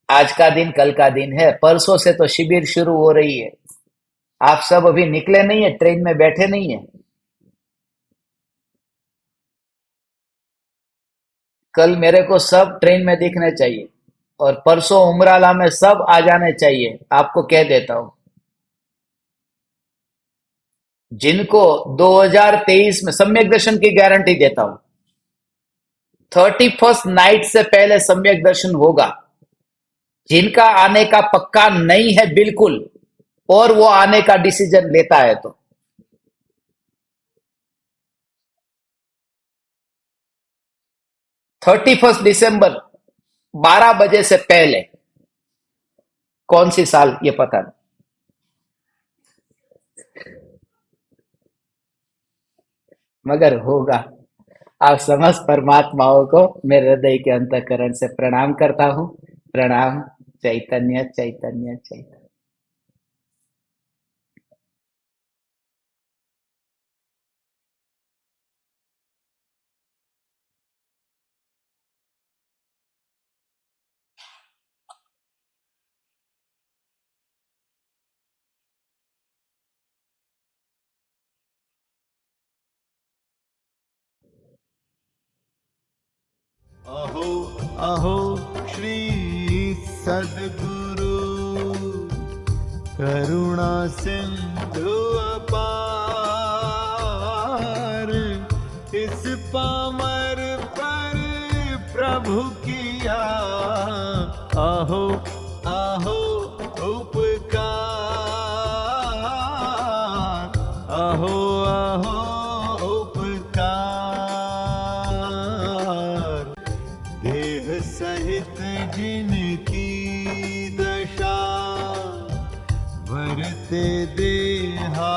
आज का दिन कल का दिन है, परसों से तो शिविर शुरू हो रही है। आप सब अभी निकले नहीं है, ट्रेन में बैठे नहीं है। कल मेरे को सब ट्रेन में दिखने चाहिए और परसों उमराला में सब आ जाने चाहिए, आपको कह देता हूं। जिनको 2023 में सम्यक दर्शन की गारंटी देता हूं, 31st नाइट से पहले सम्यक दर्शन होगा। जिनका आने का पक्का नहीं है बिल्कुल, और वो आने का डिसीजन लेता है, तो 31 दिसंबर 12 बजे से पहले, कौन सी साल ये पता नहीं, मगर होगा। आप समस्त परमात्माओं को मेरे हृदय के अंतःकरण से प्रणाम करता हूं। प्रणाम। चैतन्य चैतन्य चैतन्य। अहो अहो श्री सद्गुरु करुणा सिंधु अपार, इस पामर पर प्रभु किया अहो अहो उपकार, अहो अहो उपकार। देह सहित जिनकी दशा, वरते देहा